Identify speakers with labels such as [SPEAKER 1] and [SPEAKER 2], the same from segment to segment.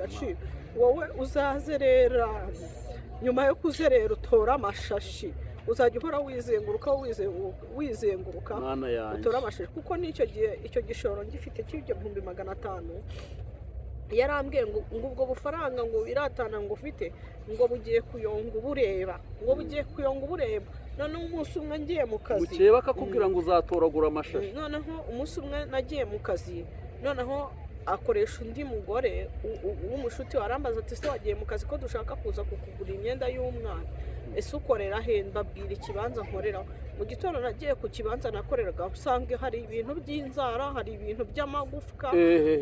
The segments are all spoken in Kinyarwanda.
[SPEAKER 1] agaciro wowe uzazerera nyuma yo kuzerera utora amashashi uzajya uhora wizenguruka utora amashashi kuko n'icyo gihe icyo gishoro ngifite cy'ibihumbi 500 yarambwiye ngo ubwo bufaranga ngo biratana ngo ufite ngo bugiye kuyonga ubureba noneho umunsi umwe ngiye mu kazi
[SPEAKER 2] mukeba akakubwira ngo uzatoragura amashashi
[SPEAKER 1] noneho umunsi umwe nagiye mu kazi noneho akoresha undi mugore w'umushuti warambaza ati se wagiye mu kazi ko dushaka kuza kukugura imyenda y'umwana ese ukorera he mbabwira ikibanza nkorera mu gitondo nagiye ku kibanza nakoreraga usanga hari ibintu by'inzara hari ibintu by'amagufwa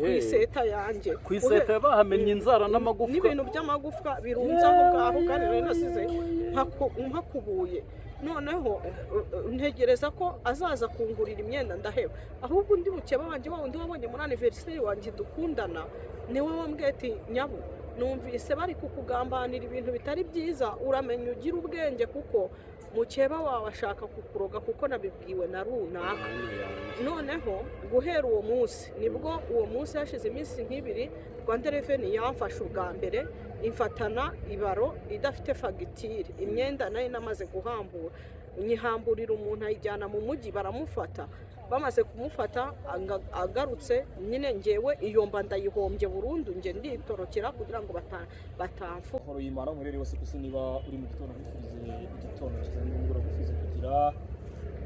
[SPEAKER 1] ku iseta yanjye
[SPEAKER 2] ku iseta bahamenye inzara n'amagufwa
[SPEAKER 1] n'ibintu by'amagufwa birunze aho ngaho kandi rero nasize nkakubuye noneho ntegereza ko azaza kungurira imyenda ndaheba ahubwo undi mukeba wanjye wundi wabonye muri anniversaire wanjye dukundana niwe wambwiye ati nyabu numvise bari kukugambanira ibintu bitari byiza uramenye ugira ubwenge kuko mukeba wawe ashaka kukuroga kuko nabibwiwe na runaka noneho guhera uwo munsi nibwo uwo munsi hashize iminsi nk'ibiri Rwanda Revenue yamfashe ubwa mbere imfatana ibaro idafite fagitire imyenda nayo namaze guhambura nyihamburira umuntu ayijyana mu mujyi baramufata bamaze kumufata agarutse nyine ngewe iyo mba ndayihombye burundu nge nditorokera kugira ngo batamfu
[SPEAKER 3] horo y'Imana murere wose kuko niba uri mu gitondo kwifurize igitondo cyane n'umugoroba kwifurize kugira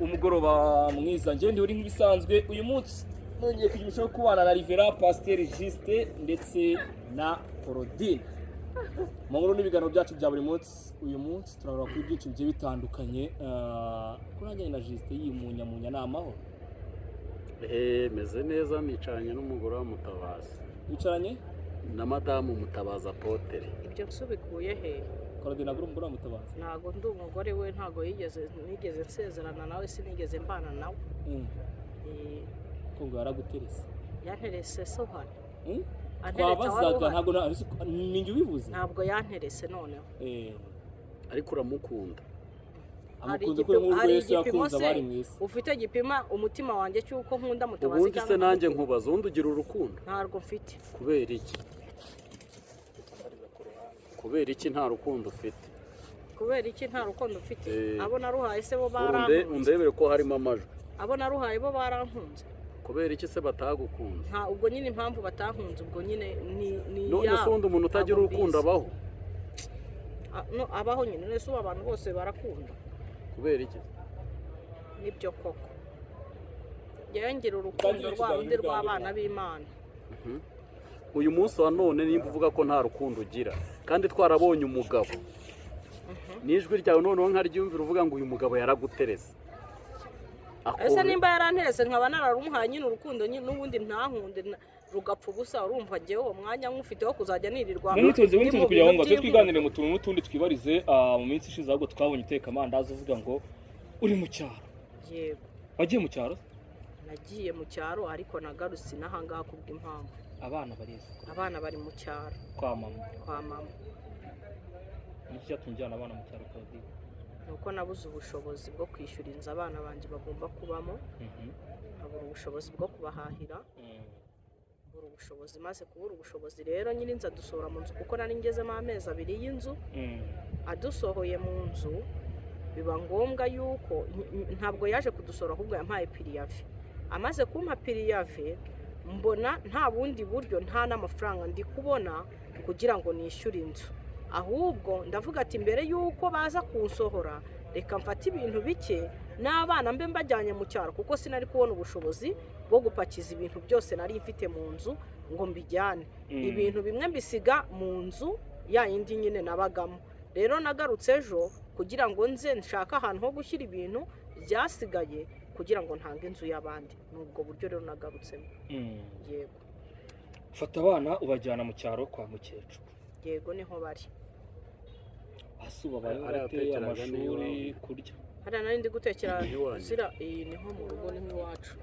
[SPEAKER 3] umugoroba mwiza nge ndi uri nk'ibisanzwe uyu munsi nongeye kugira kubana na Rivera Pasteur Juste ndetse na Claudine mu nkuru n'ibiganiro byacu bya buri munsi uyu munsi turabona kuri byinshi bigiye bitandukanye kuranganye na Juste yimunyamunya n'amaho
[SPEAKER 2] meze neza nicaranye n'umugore wa Mutabazi
[SPEAKER 3] wicaranye
[SPEAKER 2] na madamu Mutabazi Apotre
[SPEAKER 1] ibyo nsubikuye he
[SPEAKER 3] Claudine nagura umugore wa Mutabazi
[SPEAKER 1] ntago ndi umugore we ntago nigeze nsezerana nawe sinigeze mbana nawe
[SPEAKER 3] ko ngo yaraguterese
[SPEAKER 1] yanterese so hano
[SPEAKER 3] twabazaga ntabwo ninjye ubivuze
[SPEAKER 1] ntabwo yanterese noneho
[SPEAKER 2] ariko uramukunda
[SPEAKER 3] amukunze ko nk'ubwo Yesu yakunze abari mu isi
[SPEAKER 1] ufite gipima umutima wanjye cyuko nkunda Mutabazi
[SPEAKER 2] ubundi se nanjye nkubaza ubundi ugira urukundo
[SPEAKER 1] ntarwo mfite
[SPEAKER 2] kubera iki nta rukundo ufite
[SPEAKER 1] abo naruhaye se bo barankunze
[SPEAKER 2] undebere ko harimo amajwi
[SPEAKER 1] abo naruhaye bo barankunze
[SPEAKER 2] kubera iki se batagukunze
[SPEAKER 1] nta ubwo nyine impamvu batankunze ubwo nyine ni
[SPEAKER 2] none se undi umuntu utagira urukundo
[SPEAKER 1] abaho nyine nese ubu abantu bose barakunda
[SPEAKER 2] kubera iki
[SPEAKER 1] nibyo koko ngira urukundo rw'undi rw'abana b'Imana
[SPEAKER 2] uyu munsi wa none nimba uvuga ko nta rukundo ugira kandi twarabonye umugabo n'ijwi ryawe noneho nkaryumvira uvuga ngo uyu mugabo yaraguterese
[SPEAKER 1] ese nimba yaranterese nkaba nararumuhaye nyine urukundo n'ubundi ntankunde rugapfa ubusa urumva ngewe uwo mwanya nk'ufite wo kuzajya nirirwa
[SPEAKER 3] mwituze kugira ngo twiganire mu tuntu n'utundi twibarize mu minsi ishize ahubwo twabonye uteka amandazi uvuga ngo uri mu cyaro
[SPEAKER 1] yego
[SPEAKER 3] wagiye mu cyaro
[SPEAKER 1] nagiye mu cyaro ariko nagarutse n'ahangaha kubw'impamvu abana bari mu cyaro
[SPEAKER 3] kwa mama
[SPEAKER 1] niki
[SPEAKER 3] cyatumye ujyana abana mu cyaro Claudine
[SPEAKER 1] nuko nabuze ubushobozi bwo kwishyura inzu abana banjye bagomba kubamo abura ubushobozi bwo kubahahira kubura ubushobozi maze kubura ubushobozi rero nyine inzu adusohora mu nzu kuko nari ngezemo amezi 2 y'inzu adusohoye mu nzu biba ngombwa yuko ntabwo yaje kudusohora ahubwo yampaye piriyave amaze kumpa piriyave mbona nta bundi buryo nta n'amafaranga ndi kubona kugira ngo nishyure inzu ahubwo ndavuga ati mbere yuko baza kunsohora reka mfate ibintu bike n'abana mbe mbajyanye mu cyaro kuko sinari kubona ubushobozi bwo gupakiza ibintu byose nari mfite mu nzu ngo mbijyane ibintu bimwe mbisiga mu nzu ya yindi nyine nabagamo rero nagarutse ejo kugira ngo nze nshaka ahantu ho gushyira ibintu byasigaye kugira ngo ntange inzu y'abandi nubwo buryo rero nagarutsemo yego
[SPEAKER 3] fata abana ubajyana mu cyaro kwa mukecuru
[SPEAKER 1] yego niho bari
[SPEAKER 3] asuba barateye amashuri kurya
[SPEAKER 1] hariya nari ndi gutekera zira iyi niho mu rugo ni iwacu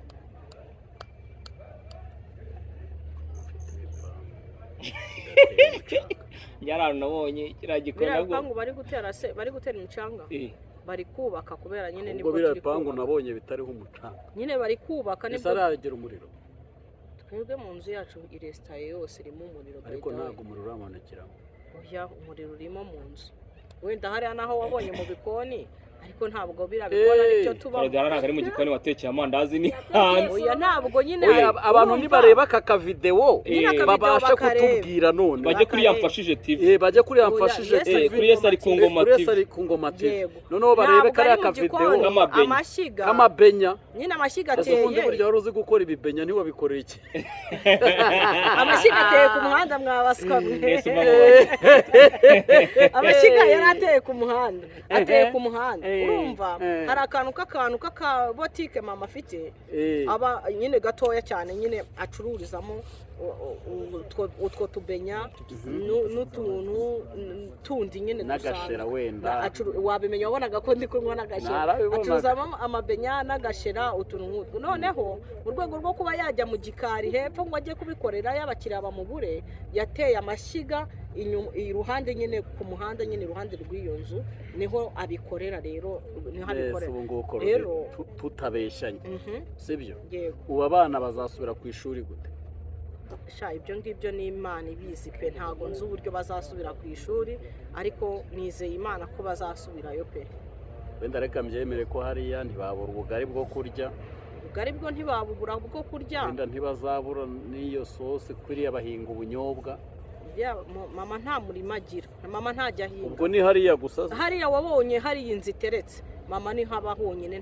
[SPEAKER 3] yarano nabonye kiragikora
[SPEAKER 1] nabwo bari gutera imicanga bari kubaka kubera nyine
[SPEAKER 2] nibwo biriya pangu nabonye bitariho umucanga
[SPEAKER 1] nyine bari kubaka
[SPEAKER 2] nibwo saragera umuriro
[SPEAKER 1] twebwe mu nzu yacu iresitaye yose irimo umuriro
[SPEAKER 2] ariko ntabwo umuriro uramanukiramo.
[SPEAKER 1] oya umuriro urimo mu nzu wenda hariya naho wabonye mu bikoni ariko ntabwo birabikora nicyo tuba
[SPEAKER 3] Karadara ntabwo ari mu gikoni watekeye amandazi ni hanze.
[SPEAKER 1] oya ntabwo nyine
[SPEAKER 2] abantu nibareba aka kavidewo
[SPEAKER 1] Nyine aka
[SPEAKER 2] babashe
[SPEAKER 1] video bakareba.
[SPEAKER 2] kutubwira none.
[SPEAKER 3] Bajye kuri yamfashije TV.
[SPEAKER 2] Bajye kuri yamfashije
[SPEAKER 1] Yes,
[SPEAKER 2] TV.
[SPEAKER 3] Kuri Yes ari ku Ngoma
[SPEAKER 2] Kuri Yes
[SPEAKER 3] TV.
[SPEAKER 2] ari ku Ngoma TV.
[SPEAKER 1] Yego.
[SPEAKER 2] Noneho barebe
[SPEAKER 1] Ntabwo
[SPEAKER 2] kariya
[SPEAKER 1] ari mu
[SPEAKER 2] kavidewo
[SPEAKER 1] gikoni,
[SPEAKER 3] K'amabenya.
[SPEAKER 1] amashyiga
[SPEAKER 2] k'amabenya.
[SPEAKER 1] nyine amashyiga
[SPEAKER 2] Ese ubundi burya
[SPEAKER 1] ateye
[SPEAKER 2] wari uzi gukora ibibenya ntiwabikoreye iki?
[SPEAKER 1] amashyiga ateye ku muhanda mwabaswa mwe
[SPEAKER 3] Mwese mubabona.
[SPEAKER 1] amashyiga yari ateye ku muhanda ateye ku muhanda
[SPEAKER 2] Eh.
[SPEAKER 1] urumva
[SPEAKER 2] Eh.
[SPEAKER 1] hari akantu k'akabotike mama afite
[SPEAKER 2] Eh.
[SPEAKER 1] aba nyine gatoya cyane nyine acururizamo utwo tubenya n'utuntu tundi nyine
[SPEAKER 2] N'agashera wenda.
[SPEAKER 1] wabimenya wabonaga ko ndi kunywa n'agashera
[SPEAKER 2] Narabibonaga.
[SPEAKER 1] acuruzamo amabenya n'agashera utuntu nk'utwo noneho mu rwego rwo kuba yajya mu gikari hepfo ngo ajye kubikorera y'abakiriya bamubure yateye amashyiga iruhande nyine ku muhanda nyine iruhande rw'iyo nzu niho abikorera rero niho abikorera
[SPEAKER 2] ubu ngubu
[SPEAKER 1] rero
[SPEAKER 2] tutabeshyanye sibyo
[SPEAKER 1] yego
[SPEAKER 2] ubu abana bazasubira ku ishuri gute?
[SPEAKER 1] sha ibyo ngibyo ni Imana ibizi pe ntabwo nzi uburyo bazasubira ku ishuri ariko nizeye Imana ko bazasubirayo pe.
[SPEAKER 2] Wenda reka mbyemere ko hariya ntibabura ubugari bwo kurya,
[SPEAKER 1] ubugari bwo ntibabubura bwo kurya,
[SPEAKER 2] wenda ntibazabura n'iyo sosi kuriya bahinga ubunyobwa.
[SPEAKER 1] mama nta murima agira, mama ntajya ahinga.
[SPEAKER 2] Ubwo ni hariya gusa
[SPEAKER 1] hariya wabonye hariya inzu iteretse mama ni haba honyine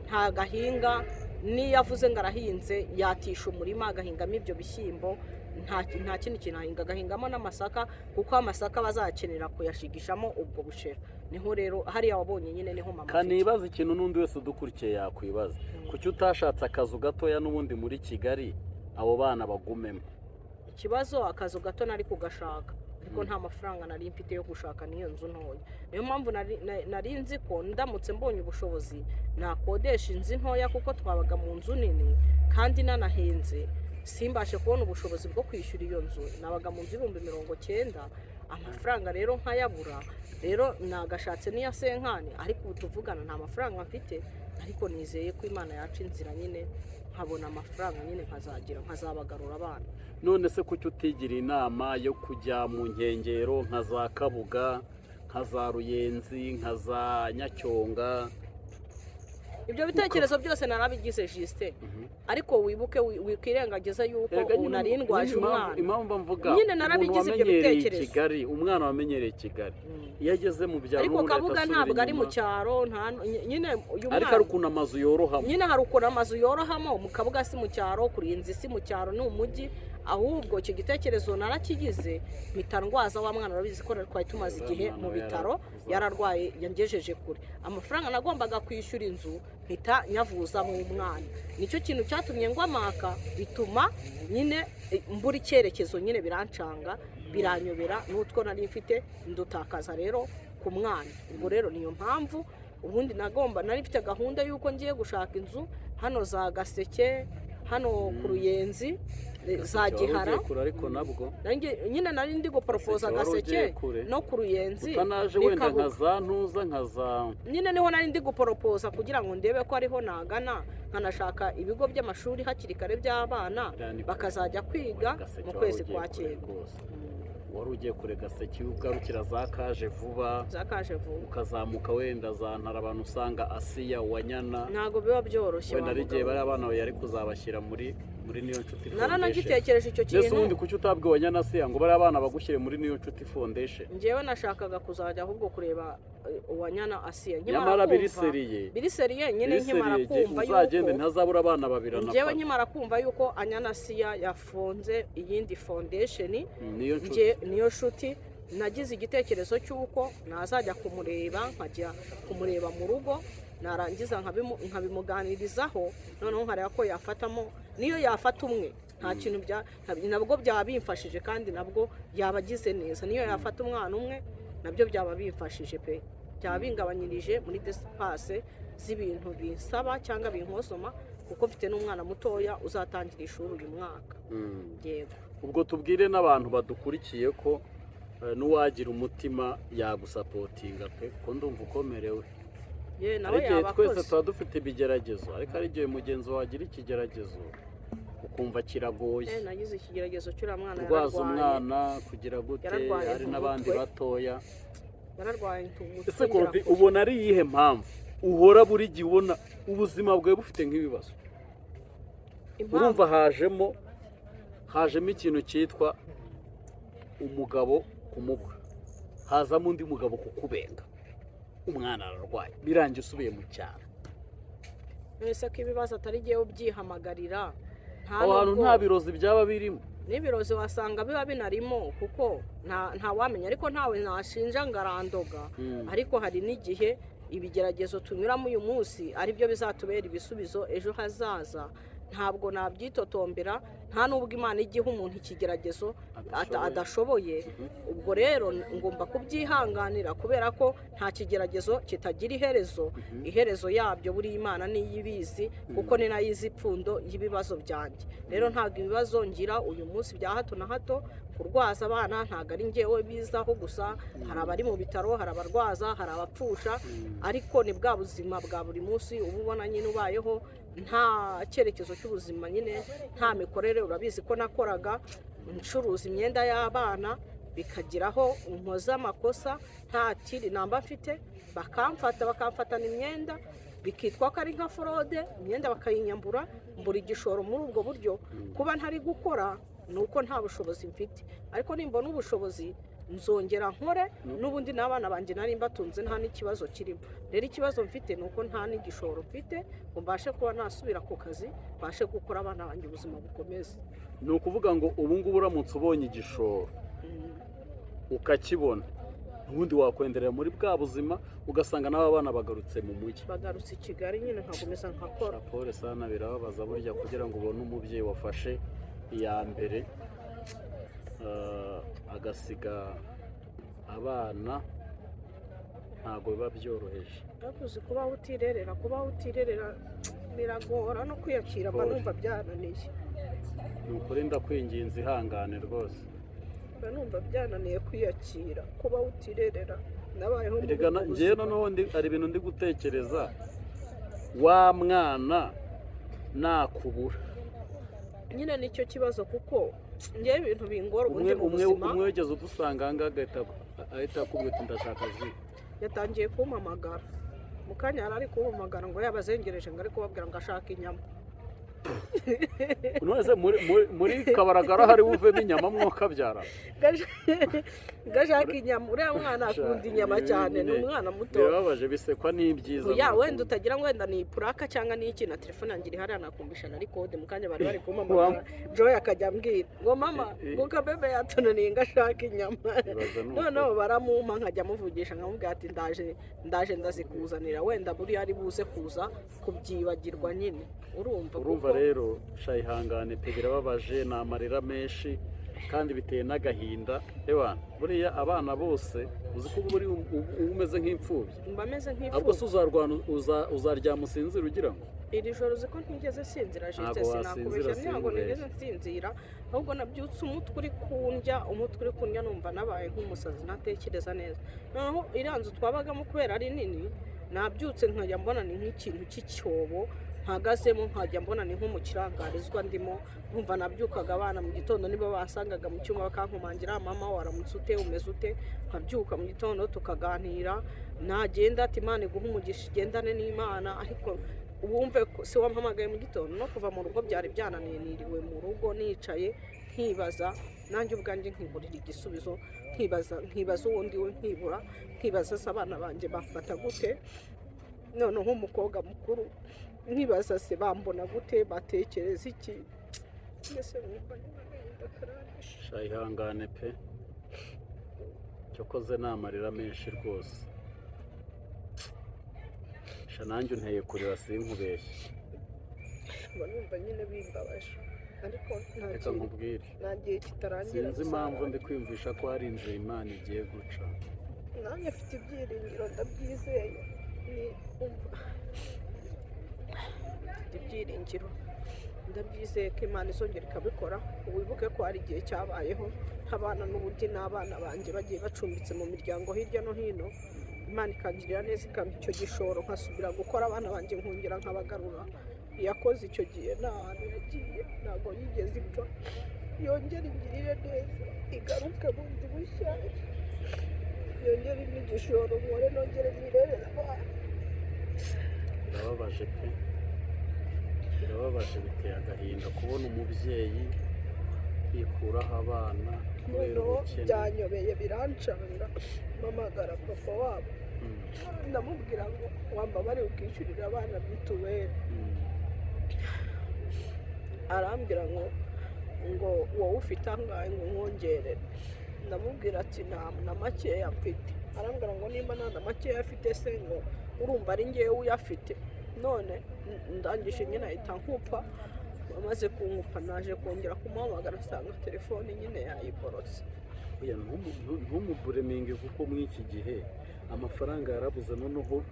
[SPEAKER 1] nta gahinga, niyo avuze ngo arahinze yatisha umurima agahingamo ibyo bishyimbo, nta kindi kintu ahinga, agahingamo n'amasaka kuko amasaka bazakenera kuyashigishamo ubwo bushera. Niho rero hariya wabonye nyine niho mama
[SPEAKER 2] kanibaza ikintu n'undi wese udukurikiye yakwibaza kuki utashatse akazu gatoya n'ubundi muri Kigali abo bana bagumemo.
[SPEAKER 1] Ikibazo akazu gato nari kugashaka ariko nta mafaranga nari mfite yo gushaka niyo nzu ntoya, niyo mpamvu nari nzi ko ndamutse mbonye ubushobozi nakodesha inzu ntoya kuko twabaga mu nzu nini kandi nanahenze simbashe kubona ubushobozi bwo kwishyura iyo nzu, nabaga mu nzu 90,000 amafaranga rero nkayabura, rero nagashatse n'iya senkani ariko ubu tuvugana nta mafaranga mfite, ariko nizeye ko Imana yaca inzira nyine nkabona amafaranga nyine nkazabagarura abana.
[SPEAKER 2] None se kuki utigira inama yo kujya mu nkengero nka za Kabuga, nka za Ruyenzi, nka za Nyacyonga?
[SPEAKER 1] Ibyo bitekerezo byose narabigize Justin, ariko wibuke wikirengagiza yuko unarindwaje umwana.
[SPEAKER 2] Impamvu mvuga
[SPEAKER 1] nyine narabigize ibyo bitekerezo.
[SPEAKER 2] Kigali, umwana wamenyereye Kigali iyo ageze mu byaro
[SPEAKER 1] ariko Kabuga ntabwo ari mu cyaro, nyine uyu mwana
[SPEAKER 2] ariko hari ukuntu amazu yorohamo,
[SPEAKER 1] nyine hari ukuntu amazu yorohamo, mu Kabuga si mu cyaro, Kurinzi si mu cyaro, ni umujyi. Ahubwo icyo gitekerezo narakigize mpita ndwaza wa mwana, urabizi ko twari tumaze igihe mu bitaro yararwaye yangejeje kure, amafaranga nagombaga kwishyura inzu mpita nyavuza mu mwana. Nicyo kintu cyatumye ngwamaka, bituma nyine mbura icyerekezo, nyine birancanga biranyobera, n'utwo nari mfite ndutakaza rero ku mwana. Ubwo rero niyo mpamvu ubundi nari mfite gahunda y'uko ngiye gushaka inzu hano za Gaseke, hano ku Ruyenzi, za Gihara,
[SPEAKER 2] ariko nabwo
[SPEAKER 1] nyine nari ndi guporopoza Gaseke no ku Ruyenzi,
[SPEAKER 2] utanaje wenda nka za Ntuza, nka za
[SPEAKER 1] nyine niho nari ndi guporopoza kugira ngo ndebe ko ariho nagana, nkanashaka ibigo by'amashuri hakiri kare by'abana bakazajya kwiga mu kwezi kwa Cyenda.
[SPEAKER 2] Wari ugiye kure Gaseke ugarukira za Kaje Vuba, ukazamuka wenda za Ntara, abantu usanga Asiya Wanyana,
[SPEAKER 1] ntabwo biba byoroshye.
[SPEAKER 2] wenda rigiye bari abana yari kuzabashyira muri Niyo Nshuti Foundation.
[SPEAKER 1] Naranagitekereje icyo kintu.
[SPEAKER 2] Ese ubundi kuki utabwiwe Wanyana Asiya ngo bari abana bagushyire muri Niyo Nshuti Foundation?
[SPEAKER 1] Njyewe nashakaga kuzajya ahubwo kureba Wanyana Asiya,
[SPEAKER 2] nyamara biriseriye
[SPEAKER 1] nyine nkimara kumva yuko
[SPEAKER 2] uzagende ntazabura abana babiri na
[SPEAKER 1] njyewe nkimara kumva yuko Anyana Asiya yafunze iyindi foundation Niyo Nshuti, nagize igitekerezo cy'uko nazajya kumureba, nkajya kumureba mu rugo, narangiza nkabimuganirizaho, noneho nkareba ko yafatamo, niyo yafata umwe nta kintu nabwo byaba bimfashije, kandi nabwo yabagize neza. Niyo yafata umwana umwe nabyo byaba bimfashije pe, byaba bingabanyirije muri desipase z'ibintu binsaba cyangwa binkosoma, kuko mfite n'umwana mutoya uzatangira ishuri uyu mwaka. Yego.
[SPEAKER 2] Ubwo tubwire n'abantu badukurikiye ko n'uwagira umutima yagusapotinga pe, ko ndumva ukomerewe.
[SPEAKER 1] Nawe yabakoze.
[SPEAKER 2] Twese tuba dufite ibigeragezo, ariko ari igihe mugenzi wagira ikigeragezo ukumva kiragoye
[SPEAKER 1] nagize ikigeragezo cy'uriya mwana
[SPEAKER 2] kurwaza umwana kugira gute
[SPEAKER 1] Yararwaye
[SPEAKER 2] hari
[SPEAKER 1] mu
[SPEAKER 2] n'abandi
[SPEAKER 1] mutwe.
[SPEAKER 2] batoya
[SPEAKER 1] yararwaye
[SPEAKER 2] ese Colombe ubona ari iyihe mpamvu uhora buri gihe ubona ubuzima bwawe bufite nk'ibibazo urumva hajemo ikintu cyitwa umugabo kumubwa hazamo undi mugabo kukubenga umwana ararwaye birangiye usubiye mu cyaro
[SPEAKER 1] wese ko ibibazo atari igihe ubyihamagarira
[SPEAKER 2] aho hantu nta birozi byaba birimo
[SPEAKER 1] n'ibirozi wasanga biba binarimo kuko nta wamenya ariko ntawe nashinja ngo arandoga ariko hari n'igihe ibigeragezo tunyuramo uyu munsi ari byo bizatubera ibisubizo ejo hazaza ntabwo nabyitotombera nta n'ubwo imana igiha umuntu ikigeragezo adashoboye ubwo rero ngomba kubyihanganira kubera ko nta kigeragezo kitagira iherezo yabyo buri imana niyo ibizi kuko ni nayo izi ipfundo y'ibibazo byanjye rero ntabwo ibibazo ngira uyu munsi bya hato na hato kurwaza abana ntabwo ari ngewe bizaho gusa hari abari mu bitaro hari abarwaza hari abapfusha ariko ni bwa buzima bwa buri munsi uba ubona nyine ubayeho nta cyerekezo cy'ubuzima nyine nta mikorere urabizi ko nakoraga ncuruza imyenda y'abana bikagiraho nkoze amakosa nta kindi namba mfite bakamfatana imyenda bikitwa ko ari nka forode imyenda bakayinyambura mbura igishoro muri ubwo buryo kuba ntari gukora ni uko nta bushobozi mfite ariko nimbona ubushobozi nzongera nkore n'ubundi n'abana banjye nari mbatunze nta n'ikibazo kirimo rero ikibazo mfite ni uko nta n'igishoro mfite ngo mbashe kuba nasubira ku kazi mbashe gukora abana banjye ubuzima bukomeze
[SPEAKER 2] ni ukuvuga ngo ubu ngubu uramutse ubonye igishoro ukakibona ubundi wakwenderera muri bwa buzima ugasanga n'aba bana bagarutse mu mujyi
[SPEAKER 1] bagarutse i Kigali nyine nkakomeza nkakora
[SPEAKER 2] raporo sana birababaza burya kugira ngo ubone umubyeyi wafashe iya mbere agasiga abana ntabwo biba byoroheje
[SPEAKER 1] yavuze kubaho utirerera biragora no kwiyakira mba numva byananiye
[SPEAKER 2] ni ukuri ndakwinginze ihangane rwose
[SPEAKER 1] mba numva byananiye kwiyakira kubaho utirerera nabayeho
[SPEAKER 2] ngewe noneho hari ibintu ndi gutekereza wa mwana nakubura
[SPEAKER 1] nyine nicyo kibazo kuko ngewe ibintu bingora ubundi mu buzima
[SPEAKER 2] umwe wigeze udusanga aha ngaha ahita akubwira ati ndashaka ji
[SPEAKER 1] yatangiye kumpamagara mu kanya yari ari kumpamagara ngo yabazengereje ngo ari kubabwira ngo ashaka inyama
[SPEAKER 2] none muri kabaragara hari buvemo inyama mwokabyara
[SPEAKER 1] gashaka inyama uriya mwana akunda inyama cyane ni umwana muto
[SPEAKER 2] birababaje bisekwa n'ibyiza
[SPEAKER 1] wenda utagira ngo wenda ni puraka cyangwa ni iki na telefone yanjye iri hariya nakumvisha na kode mu kanya bari kumpamagara joy akajya ambwira ngo mama ngo kabebe yatunaniye ngo ashaka inyama noneho baramumpa nkajya amuvugisha nkamubwira ati ndaje ndazikuzanira wenda buriya ari buze kuza kubyibagirwa nyine urumva
[SPEAKER 2] rero shayihangane pe birababaje ni amarira menshi kandi biteye n'agahinda buriya abana bose uzi ko uba umeze nk'imfubyi
[SPEAKER 1] mba ameze nk'imfubyi
[SPEAKER 2] ahubwo se uzaryama usinzira ugira ngo
[SPEAKER 1] iri joro uzi ko ntigeze sinzira jisite sinakubeshya ntabwo nigeze nsinzira ahubwo nabyutse umutwe uri kundya numva nabaye nk'umusazi ntatekereza neza noneho iriya nzu twabagamo kubera ari nini nabyutse nkajya mbona ni nk'ikintu cy'icyobo mpagazemo nkajya mbona ni nko mu kirangarizwa ndimo nkumva nabyukaga abana mu gitondo nibo basangaga mu cyumba bakankomangira mama waramutse ute umeze ute nkabyuka mu gitondo tukaganira nagenda ati imana iguhe umugisha igendane n'imana ariko wumve si wampamagaye mu gitondo no kuva mu rugo byari byananiye niriwe mu rugo nicaye nkibaza nanjye ubwanjye nkiburira igisubizo nkibaza uwo ndiwe nkibura nkibaza se abana banjye bafata gute noneho umukobwa mukuru nkibaza se bambona gute batekereza iki mbese numva
[SPEAKER 2] shayihangane pe cyokoze ni amarira menshi rwose nanjye unteye kurira sinkubeshye
[SPEAKER 1] mba numva nyine bimbabaje ariko
[SPEAKER 2] reka nkubwire
[SPEAKER 1] nta gihe kitarangira
[SPEAKER 2] sinzi impamvu ndi kwiyumvisha ko hari inzira imana igiye guca
[SPEAKER 1] nanjye mfite ibyiringiro ndabyizeye ibyiringiro ndabyizeye ko imana izongera ikabikora wibuke ko hari igihe cyabayeho nk'abana n'uburyo n'abana banjye bagiye bacumbitse mu miryango hirya no hino imana ikangirira neza ikampa icyo gishoro nkasubira gukora abana banjye nkongera nkabagarura yakoze icyo gihe nta hantu yagiye, ntabwo yigeze ipfa, yongere ingirire neza, igaruke bundi bushya, yongere n'igishoro nkore nongere nirerere abana.
[SPEAKER 2] birababaje pe, birababaje, biteye agahinda kubona umubyeyi yikuraho abana kubera
[SPEAKER 1] noneho
[SPEAKER 2] ubukene.
[SPEAKER 1] byanyobeye birancanga, mpamagara papa wabo ndamubwira ngo wambabare ukishyurira abana mituweli. Arambwira ngo wowe ufite angahe ngo nkongerere, ndamubwira ati nta na makeya mfite. Arambwira ngo nimba nta na makeya afite se ngo urumva ari ngewe uyafite. None ndangije nyine ahita nkupa, amaze kunkupa naje kongera kumuhamagara asanga telefone nyine yayiborotse.
[SPEAKER 2] ntumubureminge kuko muri iki gihe amafaranga yarabuze, noneho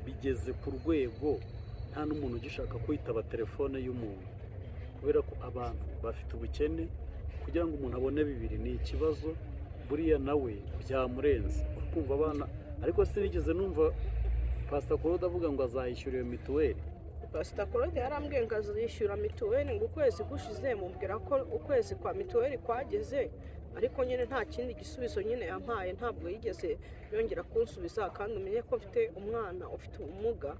[SPEAKER 2] bigeze ku rwego nta n'umuntu ugishaka kwitaba telefone y'umuntu, kubera ko abantu bafite ubukene. Kugira ngo umuntu abone bibiri ni ikibazo, buriya nawe byamurenze kumva abana. Ariko sinigeze numva Pastor Claude avuga ngo azayishyura iyo mituweli.
[SPEAKER 1] Pastor Claude yarambwiye ngo azishyura mituweli ngo ukwezi gushize, mubwira ko ukwezi kwa mituweli kwageze, ariko nyine nta kindi gisubizo nyine yampaye, ntabwo yigeze yongera kunsubiza. Kandi umenye ko mfite umwana ufite ubumuga,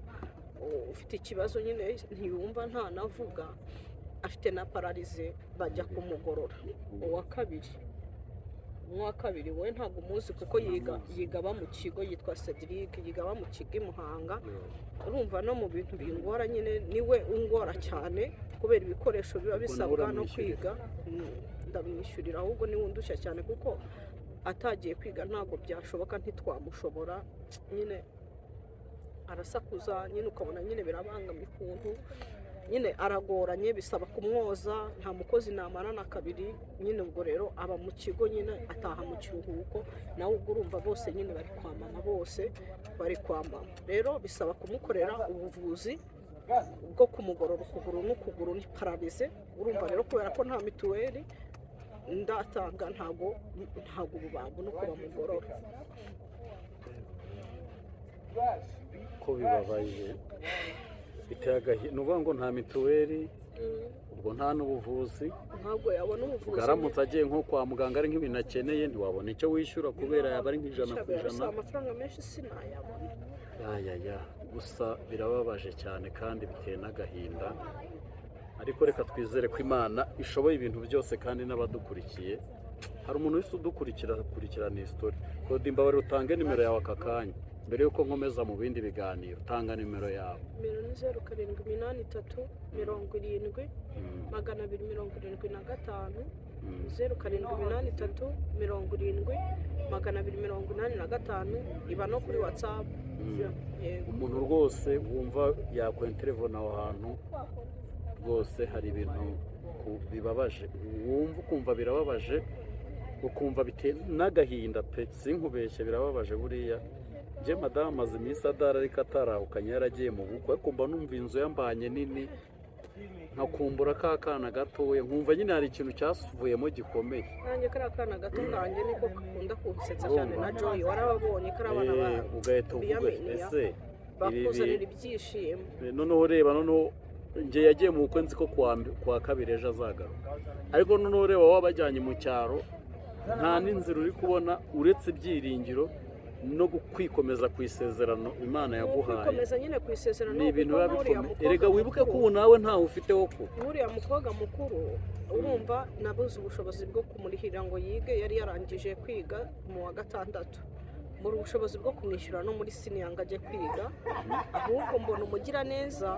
[SPEAKER 1] ufite ikibazo nyine ntiyumva ntanavuga, afite na pararize, bajya kumugorora. Uwa kabiri we ntabwo umuzi kuko yiga aba mu kigo, yitwa Cedric, yiga aba mu kigo i Muhanga. Urumva no mu bintu bingora nyine niwe ungora cyane, kubera ibikoresho biba bisabwa no kwiga. Ndamwishyurira, ahubwo niwe undushya cyane kuko atagiye kwiga ntabwo byashoboka, ntitwamushobora. Nyine arasakuza nyine, ukabona nyine birabangamye ukuntu nyine aragoranye, bisaba kumwoza, nta mukozi namarana kabiri nyine. Ubwo rero aba mu kigo nyine, ataha mu kiruhuko, nawe ubwo urumva bose nyine bari kwa mama, bose bari kwa mama. Rero bisaba kumukorera ubuvuzi bwo kumugorora ukuguru n'ukuguru, ni pararize. Urumva rero kubera ko nta mituweli ndatanga, ntago ubu babona uko bamugorora.
[SPEAKER 2] Ko bibabaye, biteye agahinda. Ni ukuvuga ngo nta mituweli, ubwo nta n'ubuvuzi,
[SPEAKER 1] ntabwo yabona ubuvuzi.
[SPEAKER 2] bwaramutse agiye nko kwa muganga ari nk'ibintu akeneye, ntiwabona icyo wishyura kubera yaba ari nk'ijana ku ijana.
[SPEAKER 1] Amafaranga menshi sinayabona.
[SPEAKER 2] Gusa birababaje cyane kandi biteye n'agahinda. Ariko reka twizere ko Imana ishoboye ibintu byose, kandi n'abadukurikiye, hari umuntu wese udukurikirana isitori. Claude, mbabarira utange nimero yawe aka kanya mbere yuko nkomeza mu bindi biganiro. Tanga nimero yawe.
[SPEAKER 1] Nimero ni 0783 70 275, 0783 70 285. Iba no kuri WhatsApp.
[SPEAKER 2] Umuntu rwose wumva yakwenterevona aho hantu, rwose hari ibintu bibabaje, wumva ukumva birababaje, ukumva biteye n'agahinda pe, sinkubeshye, birababaje. Buriya njye madamu amaze iminsi adara, ariko atarahukanye, yaragiye mu bukwe, ariko mba numva inzu yambanye nini, nkakumbura ka kana gatoya, nkumva nyine hari ikintu cyasuvuyemo gikomeye.
[SPEAKER 1] Nanjye kariya kana gato kanjye niko gakunda kunsetsa cyane na Joy, warababonye kari abana ba
[SPEAKER 2] ugahita uvuga ese
[SPEAKER 1] bakuzanira ibyishimo.
[SPEAKER 2] Noneho reba, noneho njye yagiye mu bukwe nzi ko kuwa kabiri ejo azagaruka, ariko noneho reba wabajyanye mu cyaro, nta n'inzira uri kubona uretse ibyiringiro no kwikomeza ku isezerano Imana yaguhaye.
[SPEAKER 1] Kwikomeza nyine ku isezerano
[SPEAKER 2] ni ibintu biba bikomeye. Erega wibuke ko ubu nawe ntawe ufite wo ku.
[SPEAKER 1] Uriya mukobwa mukuru urumva nabuze ubushobozi bwo kumurihira ngo yige, yari yarangije kwiga mu wa gatandatu, muri ubushobozi bwo kumwishyura no muri siniyanga ajye kwiga. Ahubwo mbona umugira neza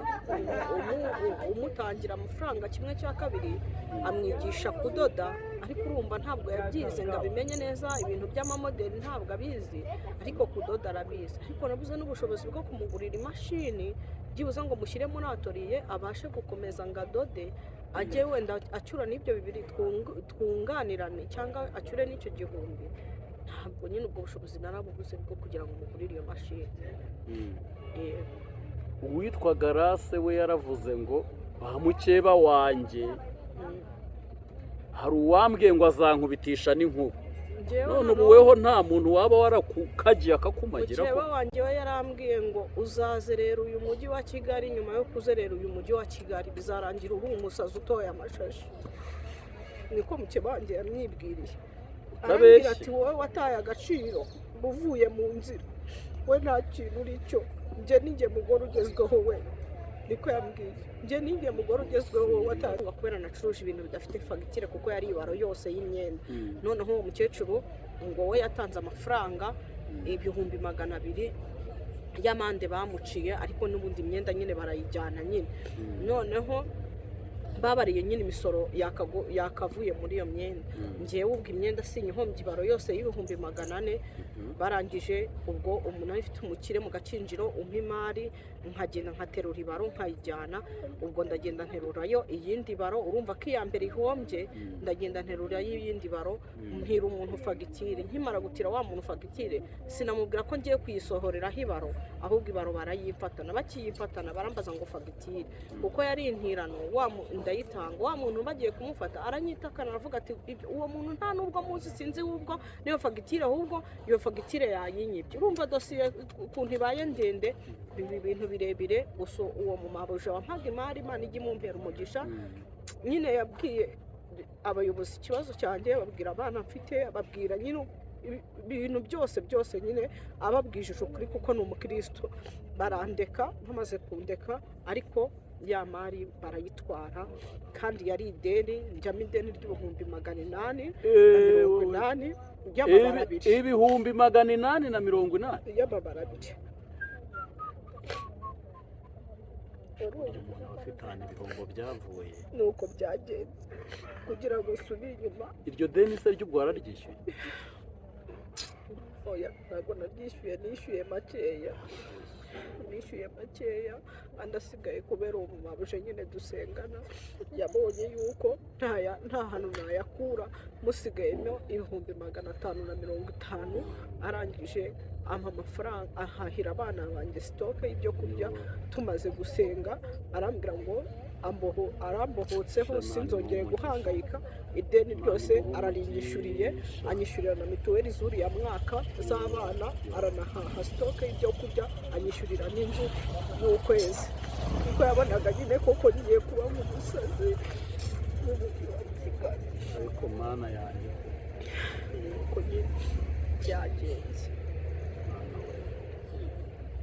[SPEAKER 1] umutangira amafaranga 1/2, amwigisha kudoda, ariko urumva ntabwo yabyize ngo abimenye neza, ibintu by'amamodeli ntabwo abizi, ariko kudoda arabizi. Ariko nabuze n'ubushobozi bwo kumugurira imashini, byibuze ngo mushyire muri atoriye abashe gukomeza ngo adode, ajye wenda acyura n'ibyo bibiri twunganirane, cyangwa acyure n'icyo 1000. Ntabwo nyine ubwo bushobozi narabuguze bwo kugira ngo mugurire iyo mashini.
[SPEAKER 2] Uwitwa Grace we yaravuze ngo mukeba wanjye, hari uwambwiye ngo azankubitisha n'inkuba. none ubu weho nta muntu waba warakukagiye akakumagira
[SPEAKER 1] mukeba wanjye we yarambwiye ngo uzazerera uyu mujyi wa Kigali, nyuma yo kuzerera uyu mujyi wa Kigali bizarangira uri umusazi utoye amashashi. Niko mukeba wanjye yamwibwiriye, arambwira ati wowe wataye agaciro uvuye mu nzira, we nta kintu uri cyo, njye ninjye mugore ugezweho we. Niko yambwiye, njye ninjye mugore ugezweho watanga kubera nacuruje ibintu bidafite fagitire kuko yari ibaro yose y'imyenda. Noneho uwo mukecuru ngo we yatanze amafaranga 200,000 y'amande bamuciye, ariko n'ubundi imyenda nyine barayijyana nyine. Noneho babariye nyine imisoro yakavuye muri iyo myenda. Ngewe ubwo imyenda sinyihombye ibaro yose y'400,000, barangije ubwo umuntu afite umukire mu gacinjiro umpa imari, nkagenda nkaterura ibaro nkayijyana. Ubwo ndagenda nterurayo iyindi baro, urumva ko iya mbere ihombye, ndagenda nterurayo iyindi baro, mpira umuntu fagitire. Nkimara gutira wa muntu fagitire, sinamubwira ko ngiye kuyisohoreraho ibaro, ahubwo ibaro barayifatana. Bakiyifatana barambaza ngo fagitire, kuko yari intirano ndayitanga. Wa muntu bagiye kumufata aranyitakana, aravuga ati uwo muntu nta nubwo muzi, sinzi ubwo niyo fagitire, ahubwo iyo fagitire yayinyibye. Urumva dosiye ukuntu ibaye ndende, ibintu birebire. Gusa uwo mumabuja wampaga imari, Imana ijya imumpera umugisha, nyine yabwiye abayobozi ikibazo cyanjye, babwira abana mfite, ababwira nyine ibintu byose nyine ababwije ukuri kuko ni umukristo. Barandeka, bamaze kundeka, ariko ya mari barayitwara, kandi yari ideni, njyamo ideni ry'880 y'amabara abiri.
[SPEAKER 2] 880
[SPEAKER 1] y'amabara abiri.
[SPEAKER 2] umuntu afite ahantu ibihombo byavuye,
[SPEAKER 1] nuko byagenze kugira ngo usubire inyuma.
[SPEAKER 2] iryo deni se ry'ubwo wararyishyuye?
[SPEAKER 1] Oya, ntabwo naryishyuye, nishyuye makeya, andi asigaye kubera uwo mumabuje nyine dusengana yabonye yuko nta hantu nayakura, musigayemo 550. Arangije ampa amafaranga, ahahira abana banjye sitoke y'ibyo kurya. Tumaze gusenga arambwira ngo arambohotseho, sinzongeye guhangayika. Ideni ryose ararinyishyuriye, anyishyurira na mituweli z'uriya mwaka z'abana, aranahaha sitoke y'ibyo kurya, anyishyurira n'inzu y'ukwezi. Kuko yabonaga nyine koko ngiye kuba mu musazi mu mujyi wa Kigali.
[SPEAKER 2] Ariko mana yanjye,
[SPEAKER 1] nuko nyine byagenze.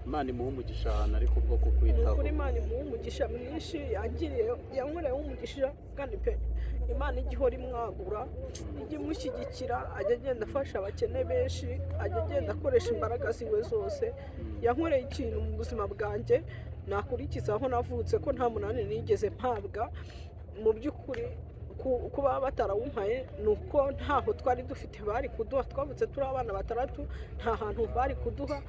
[SPEAKER 2] Imana imuha umugisha ahantu ariko ubwo kukwitaho.
[SPEAKER 1] Kuri Imana imuha umugisha mwinshi, yankoreyeho umugisha kandi pe. Imana ijya ihora imwagura, ijya imushyigikira, ajya agenda afasha abakene benshi, ajya agenda akoresha imbaraga ziwe zose. Yankoreye ikintu mu buzima bwanjye nakurikiza aho navutse, ko nta munani nigeze mpabwa. Mu by'ukuri kuba batarawumpaye ni uko ntaho twari dufite bari kuduha. Twavutse turi abana 6, nta hantu bari kuduha.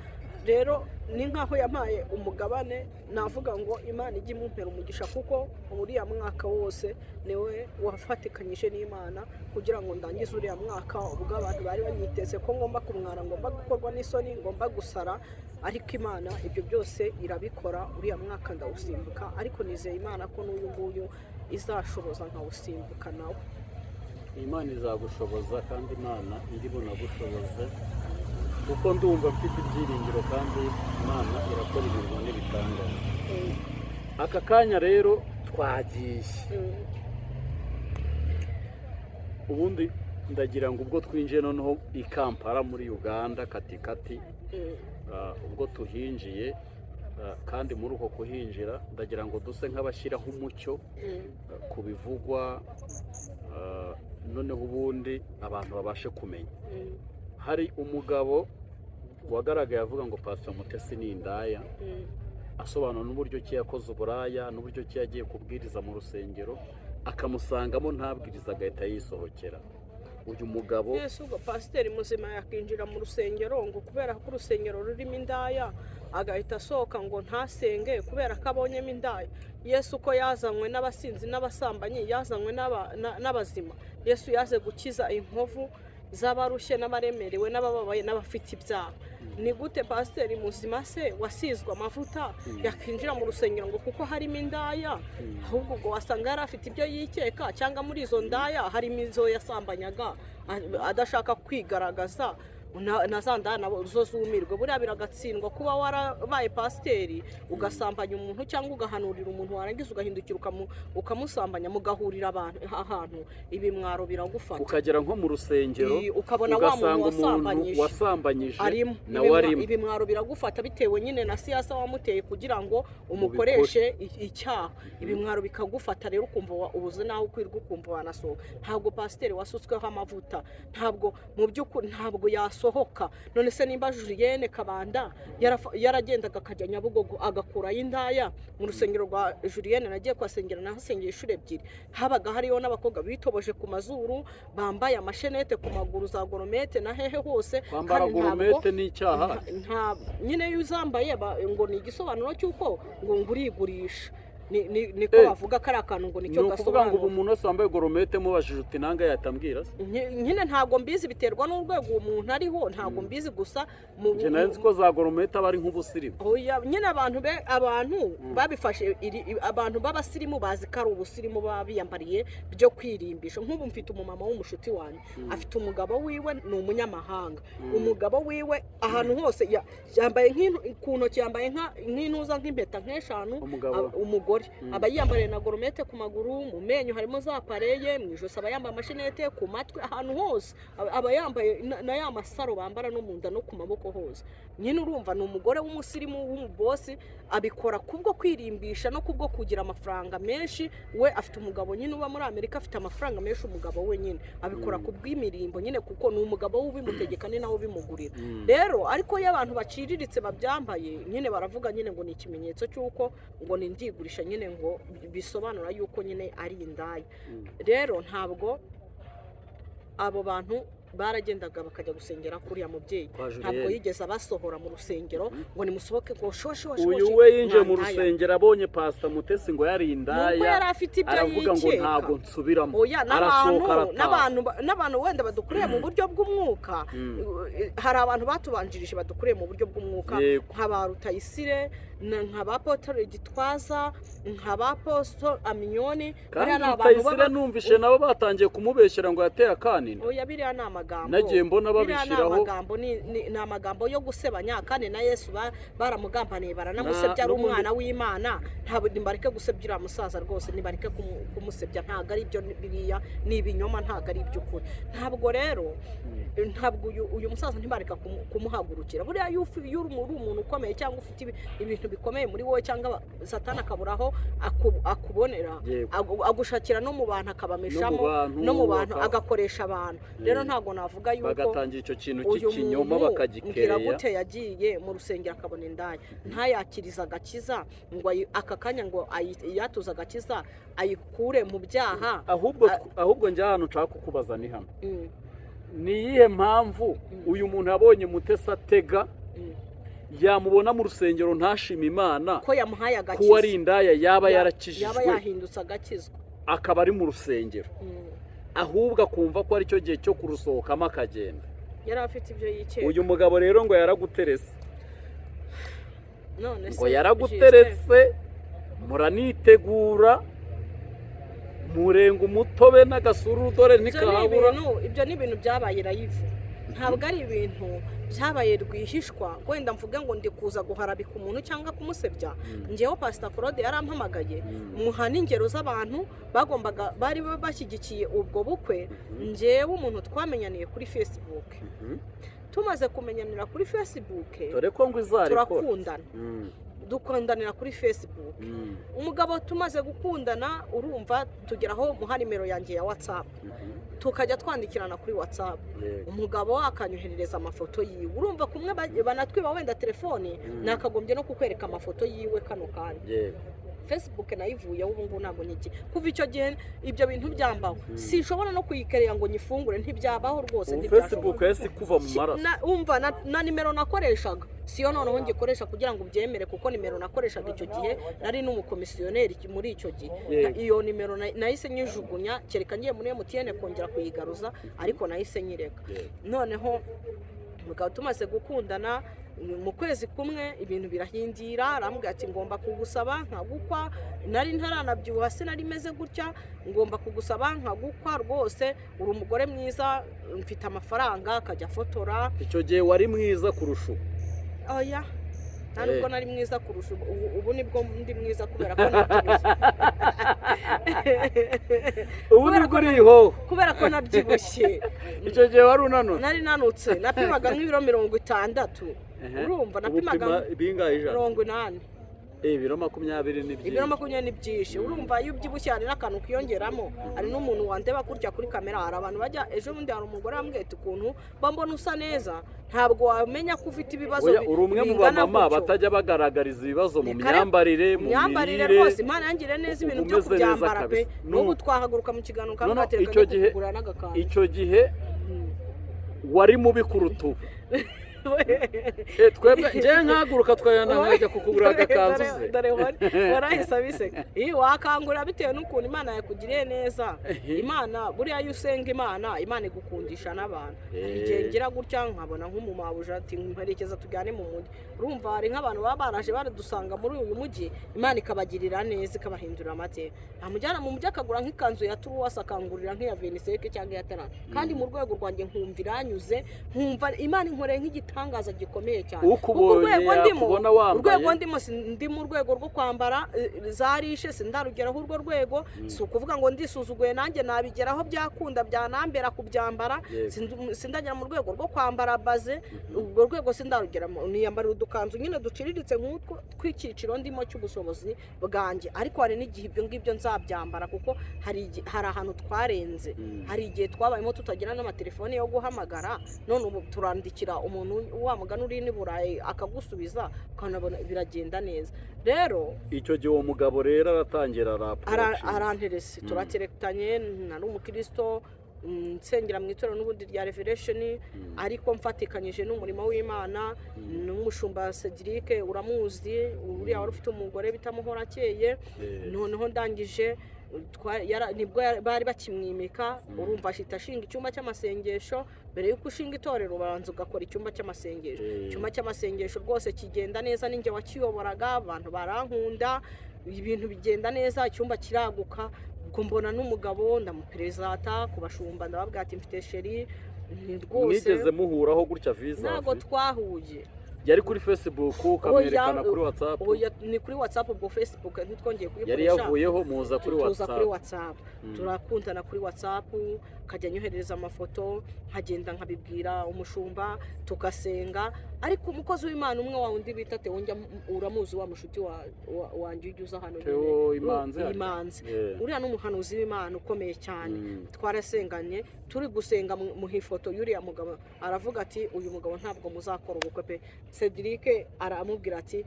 [SPEAKER 1] Rero ni nkaho yampaye umugabane. Navuga ngo Imana ijya imumpera umugisha, kuko uriya mwaka wose niwe wafatikanyije n'Imana kugira ngo ndangize uriya mwaka. Ubwo abantu bari banyiteze ko ngomba kumwara, ngomba gukorwa n'isoni, ngomba gusara, ariko Imana ibyo byose irabikora. Uriya mwaka ndawusimbuka, ariko nizeye Imana ko n'uyu nguyu izashoboza nkawusimbuka nawe.
[SPEAKER 2] Imana izagushoboza, kandi Imana iri bunagushoboze, kuko ndumva mfite ibyiringiro, kandi Imana irakora ibintu n'ibitangaza. Aka kanya rero twagiye, ubundi ndagira ngo ubwo twinjiye noneho i Kampala muri Uganda katikati, ubwo tuhinjiye, kandi muri uko kuhinjira ndagira ngo duse nk'abashyiraho umucyo ku bivugwa, noneho ubundi abantu babashe kumenya. Hari umugabo wagaragaye avuga ngo Pastor Mutesi ni indaya, asobanura n'uburyo ki yakoze uburaya, n'uburyo ki yagiye kubwiriza mu rusengero, akamusangamo ntabwiriza agahita yisohokera. Uyu mugabo
[SPEAKER 1] Yesu ubwo pasiteri muzima yakinjira mu rusengero ngo kubera ko urusengero rurimo indaya agahita asohoka ngo ntasenge kubera ko abonyemo indaya. Yesu uko yazanywe n'abasinzi n'abasambanyi, yazanywe n'abazima. Yesu yaze gukiza inkovu z'abarushye n'abaremerewe n'abababaye n'abafite ibyaha. ni gute pasiteri muzima se wasizwe amavuta yakinjira mu rusengero ngo kuko harimo indaya, ahubwo ubwo wasanga yari afite ibyo yikeka, cyangwa muri izo ndaya harimo izo yasambanyaga adashaka kwigaragaza na za ndaya zo zumirwe. Buriya biragatsindwa kuba warabaye pasiteri ugasambanya umuntu cyangwa ugahanurira umuntu warangiza ugahindukira ukamusambanya mugahurira ahantu, ibimwaro biragufata,
[SPEAKER 2] ukagera nko mu rusengero
[SPEAKER 1] ukabona wa muntu
[SPEAKER 2] wasambanyije
[SPEAKER 1] nawe arimo, ibimwaro biragufata bitewe nyine na siyasa wamuteye kugira ngo umukoreshe icyaha, ibimwaro bikagufata rero ukumva ubuze nawe ukwirwa ukumva wanasohoka. Ntabwo pasiteri wasutsweho amavuta, ntabwo mu by'ukuri ntabwo sohoka. None se nimba Julienne Kabanda yaragendaga akajya Nyabugogo agakurayo indaya, mu rusengero rwa Julienne nagiye kwasengera nahasengeye inshuro ebyiri, habaga hariyo n'abakobwa bitoboje ku mazuru bambaye amashenete ku maguru za goromete na hehe hose.
[SPEAKER 2] Kwambara goromete ni icyaha,
[SPEAKER 1] nyine iyo uzambaye ngo ni igisobanuro cy'uko ngo urigurisha, niko bavuga ko ari akantu ngo nicyo gasobanura. Ni ukuvuga
[SPEAKER 2] ngo umuntu wese wambaye goromete mubajije uti nanga yatambwira se?
[SPEAKER 1] Nyine ntabwo mbizi, biterwa n'urwego uwo muntu ariho, ntabwo mbizi gusa
[SPEAKER 2] njye nari nzi ko za goromete aba ari nk'ubusirimu.
[SPEAKER 1] Nyine abantu babifashe, abantu b'abasirimu bazi ko ari ubusirimu baba biyambariye byo kwirimbisha. Nk'ubu mfite umumama w'umushuti wanjye, afite umugabo wiwe ni umunyamahanga, umugabo wiwe ahantu hose yambaye ku ntoki, yambaye nk'intuza nk'impeta nk'eshanu, umugore aba yiyambariye na goromete ku maguru, mu menyo harimo za pareye, mu ijosi aba yambaye amashenete, ku matwi, ahantu hose aba yambaye na ya masaro bambara no mu nda no ku maboko hose. Nyine urumva ni umugore w'umusirimu w'umubosi, abikora kubwo kwirimbisha no kubwo kugira amafaranga menshi. We afite umugabo nyine uba muri Amerika, afite amafaranga menshi umugabo we, nyine abikora kubw'imirimbo nyine, kuko ni umugabo ubimutegeka ni nawe ubimugurira. Rero ariko iyo abantu baciriritse babyambaye nyine baravuga nyine ngo ni ikimenyetso cy'uko ngo ni ndigurisha, nyine ngo bisobanura yuko nyine ari indaya. Rero ntabwo abo bantu baragendaga bakajya gusengera kuriya mubyeyi, ntabwo yigeze abasohora mu rusengero ngo nimusohoke ngo shosho.
[SPEAKER 2] Uyu we yinjiye mu rusengero abonye Pastor Mutesi ngo yari indaya, aravuga ngo ntabwo nsubiramo, arasohoka n'abantu wenda badukuriye mu buryo bw'umwuka. Hari abantu batubanjirije badukuriye mu buryo bw'umwuka, nk'aba Rutayisire, nk'aba Apotre Gitwaza, nk'aba Apostle Aminyoni. Kandi Rutayisire numvishe nabo batangiye kumubeshyera ngo yateye akanini.
[SPEAKER 1] Biriya ni amagambo
[SPEAKER 2] nagiye mbona babishyiraho,
[SPEAKER 1] ni amagambo yo gusebanya, kandi na Yesu baramugambaniye baranamusebya, ari umwana w'Imana. Ntabwo nimbareke gusebya uriya musaza rwose, nibareke kumusebya, ntabwo ari ibyo, biriya ni ibinyoma, ntabwo ari iby'ukuri. Ntabwo rero ntabwo uyu musaza ntibareka kumuhagurukira. Buriya iyo uri umuntu ukomeye cyangwa ufite ibintu bikomeye muri wowe, cyangwa Satani akaburaho akubonera, agushakira no mu bantu akabameshamo, no mu bantu agakoresha abantu. Rero ntabwo navuga yuko
[SPEAKER 2] bagatangira icyo kintu cy'ikinyoma bakagikereya.
[SPEAKER 1] Gute yagiye mu rusengero akabona indaya, ntayakiriza agakiza ngo aka kanya ngo yatuza agakiza ayikure mu byaha.
[SPEAKER 2] Ahubwo njye ahantu nshaka kukubaza ni hano, ni iyihe mpamvu uyu muntu yabonye Mutesi atega yamubona mu rusengero ntashima Imana
[SPEAKER 1] ko yamuhaye agakiza,
[SPEAKER 2] ko ari indaya yaba yarakijijwe,
[SPEAKER 1] yaba yahindutse agakizwa,
[SPEAKER 2] akaba ari mu rusengero, ahubwo akumva ko ari cyo gihe cyo kurusohokamo akagenda?
[SPEAKER 1] Yari afite ibyo yikeka.
[SPEAKER 2] Uyu mugabo rero ngo yaraguteretse,
[SPEAKER 1] none
[SPEAKER 2] ngo yaraguteretse, muranitegura, murenga umutobe n'agasururu dore ntikahabura.
[SPEAKER 1] Ibyo ni ibintu byabaye live, ntabwo ari ibintu byabaye rwihishwa wenda mvuge ngo ndi kuza guharabika umuntu cyangwa kumusebya. Ngewe Pastor Claude yarampamagaye muha n'ingero z'abantu bagombaga bari bashyigikiye ubwo bukwe. Ngewe umuntu twamenyaniye kuri Facebook, tumaze kumenyanira kuri Facebook
[SPEAKER 2] dore ko ngo izarikora,
[SPEAKER 1] turakundana, dukundanira kuri Facebook. Umugabo tumaze gukundana, urumva tugeraho muha nimero yanjye ya WhatsApp, tukajya twandikirana kuri WhatsApp. Umugabo akanyoherereza amafoto yiwe, urumva kumwe banatwiba wenda telefone, nakagombye no kukwereka amafoto yiwe kano kandi. Facebook nayivuyeho ubu ngubu ntabwo niki. Kuva icyo gihe ibyo bintu byambaho, sinshobora no kuyikerera ngo nyifungure, ntibyabaho rwose.
[SPEAKER 2] Facebook yesi kuva mu maraso.
[SPEAKER 1] Umva na nimero nakoreshaga siyo noneho ngikoresha kugira ngo ubyemere, kuko nimero nakoreshaga icyo gihe nari n'umukomisiyoneri muri icyo gihe. Iyo nimero nahise nyijugunya, kereka ngiye muri MTN kongera kuyigaruza, ariko nahise nyireka. Noneho mugabo tumaze gukundana mu kwezi kumwe ibintu birahindira, arambwira ati ngomba kugusaba nkagukwa, nari ntaranabyibuha sinari meze gutya, ngomba kugusaba nkagukwa rwose, uri umugore mwiza, mfite amafaranga, akajya afotora.
[SPEAKER 2] icyo gihe wari mwiza kurusha ubu?
[SPEAKER 1] Oya, nta nubwo nari mwiza kurusha ubu nibwo ndi mwiza kubera ko nabyibushye.
[SPEAKER 2] ubu nibwo uriho
[SPEAKER 1] kubera ko nabyibushye.
[SPEAKER 2] icyo gihe wari unanutse?
[SPEAKER 1] nari nanutse, napimaga nk'ibiro 60, urumva napimaga
[SPEAKER 2] bingahe ijana?
[SPEAKER 1] 80.
[SPEAKER 2] ibiro 20 ni byinshi.
[SPEAKER 1] Ibiro 20 ni byinshi, urumva iyo ubyibushye hari n'akantu kiyongeramo. Hari n'umuntu wandeba kurya kuri kamera, hari abantu bajya, ejo bundi hari umugore wambwiye ati ukuntu mbona usa neza, ntabwo wamenya ko ufite ibibazo
[SPEAKER 2] uri umwe mu bamama batajya bagaragariza ibibazo mu myambarire, mu
[SPEAKER 1] myambarire
[SPEAKER 2] mirire
[SPEAKER 1] rwose. Imana yangire neza ibintu byo kubyambara pe. N'ubu twahaguruka mu kiganiro kandi batereka kugura n'agakanzu.
[SPEAKER 2] icyo gihe wari mubi kuruta ubu. twebwe njye nkaguruka twajya kukugura agakanzu ze.
[SPEAKER 1] dore warahise abiseka. Wakangura bitewe n'ukuntu Imana yakugiriye neza. Imana buriya iyo usenga Imana igukundisha n'abantu. Igihe ngira gutya nkabona nk'umumabuja ati mperekeza tujyane mu mujyi, urumva hari nk'abantu baba baraje baradusanga muri uyu mujyi, Imana ikabagirira neza ikabahindura amateka. Amujyana mu mujyi akagura nk'ikanzu ya Turuwasi akangurira nk'iya Veniseke cyangwa iya Tarana, kandi mu rwego rwanjye nkumva iranyuze, nkumva Imana inkoreye nk'igitangaza gikomeye cyane. Urwego ndimo ndi mu rwego rwo kwambara zarishe, sindarugeraho urwo rwego. Si ukuvuga ngo ndisuzuguye nanjye nabigeraho byakunda byanambera kubyambara, sindagera mu rwego rwo kwambara baze, urwo rwego sindarugeramo. Niyambarira udukanzu nyine duciriritse nk'utwo tw'icyiciro ndimo cy'ubushobozi bwanjye, ariko hari n'igihe ibyo ngibyo nzabyambara kuko hari ahantu twarenze. Hari igihe twabayemo tutagira n'amatelefone yo guhamagara, none ubu turandikira umuntu wa mugani uri ni Burayi akagusubiza, ukanabona biragenda neza. Rero
[SPEAKER 2] icyo gihe uwo mugabo rero aratangira
[SPEAKER 1] aranterese, turaterekanye, nari umukristo nsengera mu itorero n'ubundi rya Revelation, ariko mfatikanyije n'umurimo w'Imana. N'umushumba Cedric uramuzi, uriya wari ufite umugore bitamuhora akeye. Noneho ndangije nibwo bari bakimwimika, urumva ashita ashinga icyumba cy'amasengesho. Mbere y'uko ushinga itorero ubanza ugakora icyumba cy'amasengesho. Icyumba cy'amasengesho rwose kigenda neza, ninjye wakiyoboraga, abantu barankunda, ibintu bigenda neza, icyumba kiraguka. Ubwo mbona n'umugabo ndamuperezata ku bashumba, ndababwira ati mfite sheri rwose.
[SPEAKER 2] Mwigeze muhuraho gutya visa?
[SPEAKER 1] Ntabwo twahuye.
[SPEAKER 2] Yari kuri Facebook ukamwerekana kuri WhatsApp?
[SPEAKER 1] Ni kuri WhatsApp, ubwo Facebook ntitwongeye kuyikoresha.
[SPEAKER 2] Yari yavuyeho muza kuri WhatsApp.
[SPEAKER 1] Turakundana kuri WhatsApp, kajya nyohereza amafoto, nkagenda nkabibwira umushumba, tugasenga. Ariko umukozi w'Imana umwe wa undi bita Theo, uramuzi wa mushuti wanjye ujuza hano Imanzi. Uriya n'umuhanuzi w'Imana ukomeye cyane. Twarasenganye, turi gusenga mu hifoto y'uriya mugabo, aravuga ati uyu mugabo ntabwo muzakora ubukwe pe. Cedric aramubwira ati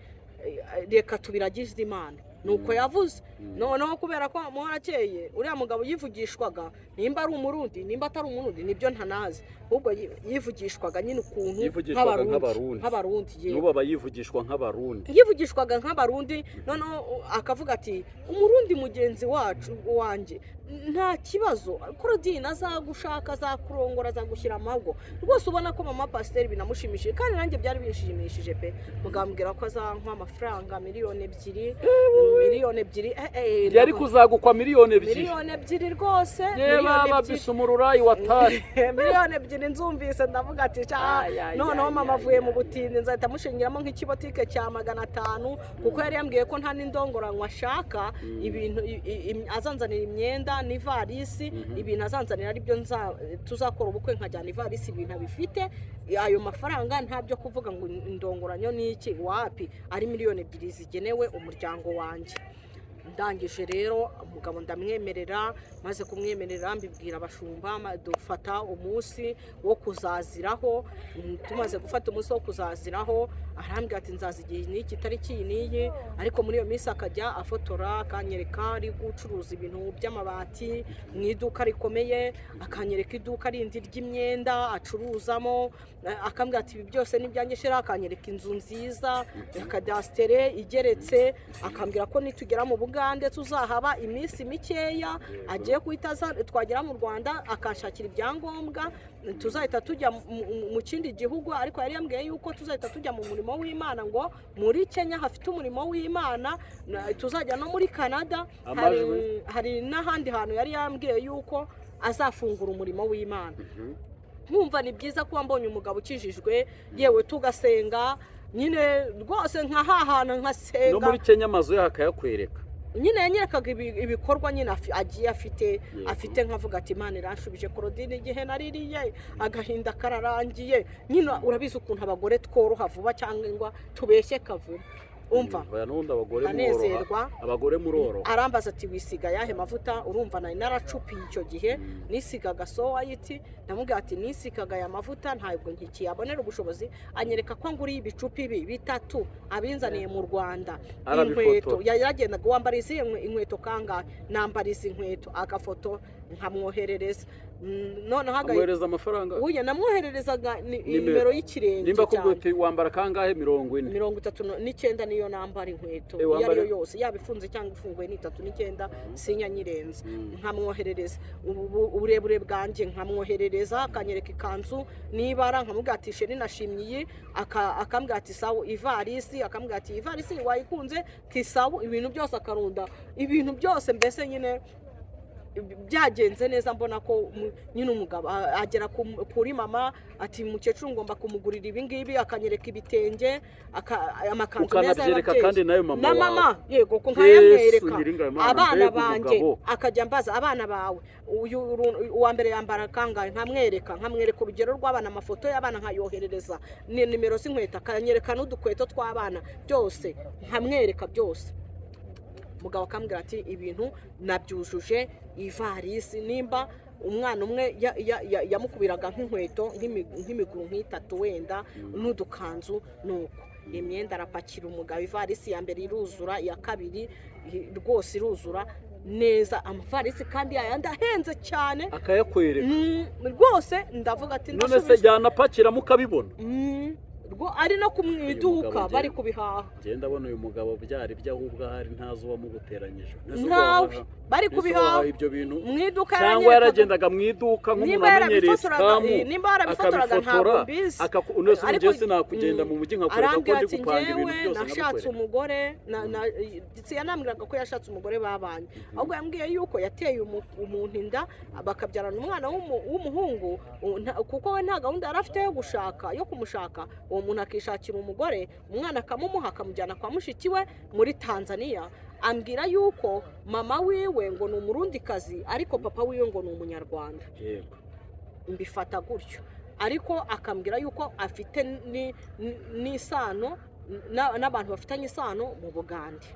[SPEAKER 1] reka tubiragize Imana. Nuko yavuze. Noneho kubera ko amuhora akeye, uriya mugabo yivugishwaga, nimba ari umurundi nimba atari umurundi nibyo ntanazi, ahubwo yivugishwaga nyine ukuntu nk'abarundi.
[SPEAKER 2] Nuba bayivugishwa nk'abarundi.
[SPEAKER 1] Yivugishwaga nk'abarundi, noneho akavuga ati umurundi mugenzi wacu wanjye nta kibazo, Claudine azagushaka, azakurongora, azagushyira amago. Rwose ubona ko mama pasiteri binamushimishije, kandi nanjye byari bishimishije pe. Mugambwira ko azankwa amafaranga miliyoni 2.
[SPEAKER 2] Yari kuzagukwa miliyoni 2?
[SPEAKER 1] Miliyoni 2 rwose.
[SPEAKER 2] Yeba bisumururayi watari.
[SPEAKER 1] Miliyoni 2 nzumvise ndavuga ati noneho mama avuye mu butindi, nzahita mushingiramo nk'ikibotike cya 500, kuko yari yambwiye ko nta n'indongoranywa ashaka, ibintu azanzanira imyenda n'ivarisi, ibintu azanzanira ari byo tuzakora ubukwe, nkajyana ivarisi ibintu bifite ayo mafaranga, ntabyo kuvuga ngo indongoranyo n'iki, wapi, ari miliyoni 2 zigenewe umuryango wanjye. Ndangije rero umugabo ndamwemerera, maze kumwemerera mbibwira abashumba, dufata umunsi wo kuzaziraho. Tumaze gufata umunsi wo kuzaziraho, arambwira ati nzazigiye n'iki tariki n'iyi, ariko muri iyo minsi akajya afotora, akanyereka ari gucuruza ibintu by'amabati mu iduka rikomeye, akanyereka iduka rindi ry'imyenda acuruzamo, akambwira ati ibi byose n'ibyanjye shira, akanyereka inzu nziza ya kadastere igeretse, akambwira ko nitugera mu Bugande Bugande tuzahaba iminsi mikeya agiye guhita twagera mu Rwanda akanshakira ibyangombwa tuzahita tujya mu kindi gihugu ariko yari yambwiye yuko tuzahita tujya mu murimo w'Imana ngo muri Kenya hafite umurimo w'Imana tuzajya no muri Canada hari n'ahandi hantu yari yambwiye yuko azafungura umurimo w'Imana. Nkumva ni byiza kuba mbonye umugabo ukijijwe yewe tugasenga nyine rwose nka hahana nkasenga
[SPEAKER 2] no muri Kenya amazu yaho akayakwereka
[SPEAKER 1] nyine yanyerekaga ibikorwa nyine agiye afite nkavuga ati Imana iranshubije Claudine igihe naririye agahinda kararangiye nyine urabizi ukuntu abagore tworoha vuba cyangwa tubeshye kavuba umva
[SPEAKER 2] abagore muroroha
[SPEAKER 1] arambaza ati wisiga yahe mavuta urumva nari naracupiye icyo gihe nisigaga Sowayiti ndamubwira ati nisikaga aya mavuta ntabwo nkikiyabonera ubushobozi anyereka ko nguriye ibicupi bitatu abinzaniye mu Rwanda inkweto yagendaga wambariza inkweto kangahe nambariza inkweto agafoto nkamwoherereza noneho
[SPEAKER 2] amwohereza amafaranga
[SPEAKER 1] uye namwohererezaga nimero y'ikirenge
[SPEAKER 2] nimba kubwete wambara kangahe
[SPEAKER 1] 39 niyo nambara inkweto yariyo yose yabifunze cyangwa ifunguye ni 39 sinya nyirenze nkamwoherereza uburebure bwanjye nkamwoherereza akanyereka ikanzu nibara nkamugatishe ninashimyiye akambwira ati sawa ivarisi akambwira ati ivarisi wayikunze tisawa ibintu byose akarunda ibintu byose mbese nyine byagenze neza mbona ko nyine umugabo agera kuri mama ati mukecuru ngomba kumugurira ibi ngibi akanyereka ibitenge amakanzu
[SPEAKER 2] meza kandi nayo mama
[SPEAKER 1] na mama yego ko nkayamwereka abana banjye akajya mbaza abana bawe uyu uwa mbere yambara kangahe nkamwereka urugero rw'abana amafoto y'abana nkayoherereza ni nimero z'inkweto akanyereka n'udukweto tw'abana byose nkamwereka byose mugabo akambwira ati ibintu nabyujuje ivarisi nimba umwana umwe yamukubiraga nk'inkweto nk'imiguru nk'itatu wenda n'udukanzu nuko imyenda arapakira umugabo ivarisi ya mbere iruzura iya kabiri rwose iruzura neza amavarisi kandi yayandi ahenze cyane
[SPEAKER 2] akayakwereka
[SPEAKER 1] rwose ndavuga ati
[SPEAKER 2] none se yanapakira mukabibona
[SPEAKER 1] ari no kumwiduka bari kubihaha
[SPEAKER 2] genda abona uyu mugabo byari byahubwa hari ntazo wamuguteranyije
[SPEAKER 1] ntawe bari kubihaha
[SPEAKER 2] ibyo bintu
[SPEAKER 1] mwiduka
[SPEAKER 2] cyangwa yaragendaga mwiduka nk'umuntu amenyereye skamu
[SPEAKER 1] nimba yarabifotoraga ntabwo mbizi
[SPEAKER 2] unese ugeze nakugenda mu mujyi nkakorera ko ndi gupanga ibintu byose
[SPEAKER 1] nashatse umugore yanambwiraga ko yashatse umugore babanye ahubwo yambwiye yuko yateye umuntu inda bakabyarana umwana w'umuhungu kuko we nta gahunda yari afite yo kumushaka umuntu akishakira umugore umwana akamumuha akamujyana kwa mushiki we muri Tanzania ambwira yuko mama wiwe ngo ni umurundikazi ariko papa wiwe ngo ni umunyarwanda mbifata gutyo ariko akambwira yuko afite n'isano n'abantu bafitanye isano mu Bugande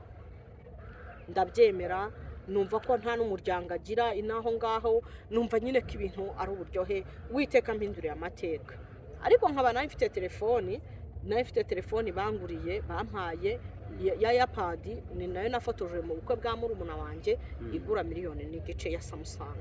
[SPEAKER 1] ndabyemera numva ko nta n'umuryango agira inaho ngaho numva nyine ko ibintu ari uburyohe witeka mpinduriye amateka ariko nkaba nawe mfite telefoni banguriye bampaye ya yapadi ni nayo nafotoje mu bukwe bwa murumuna wanjye igura miliyoni n'igice ya Samsung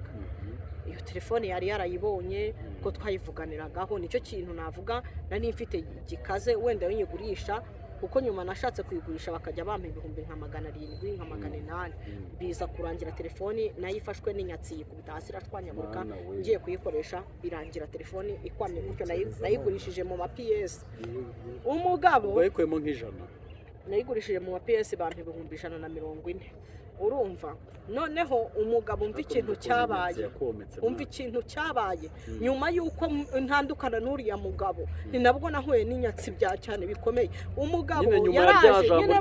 [SPEAKER 1] iyo telefoni yari yarayibonye ko twayivuganiragaho nicyo kintu navuga nari mfite gikaze wenda yigurisha kuko nyuma nashatse kuyigurisha bakajya bampa ibihumbi nka 700 nka 800 biza kurangira telefoni nayifashwe n'inyatsi yikubita hasi irashwanyaguruka ngiye kuyikoresha birangira telefoni ikwamye gutyo nayigurishije mu ma PS umugabo
[SPEAKER 2] wayikuyemo nk'ijana
[SPEAKER 1] nayigurishije mu ma PS bampa ibihumbi 140 urumva noneho umugabo umva ikintu cyabaye nyuma yuko ntandukana n'uriya mugabo ni nabwo nahuye n'inyatsi bya cyane bikomeye umugabo yaraje nyine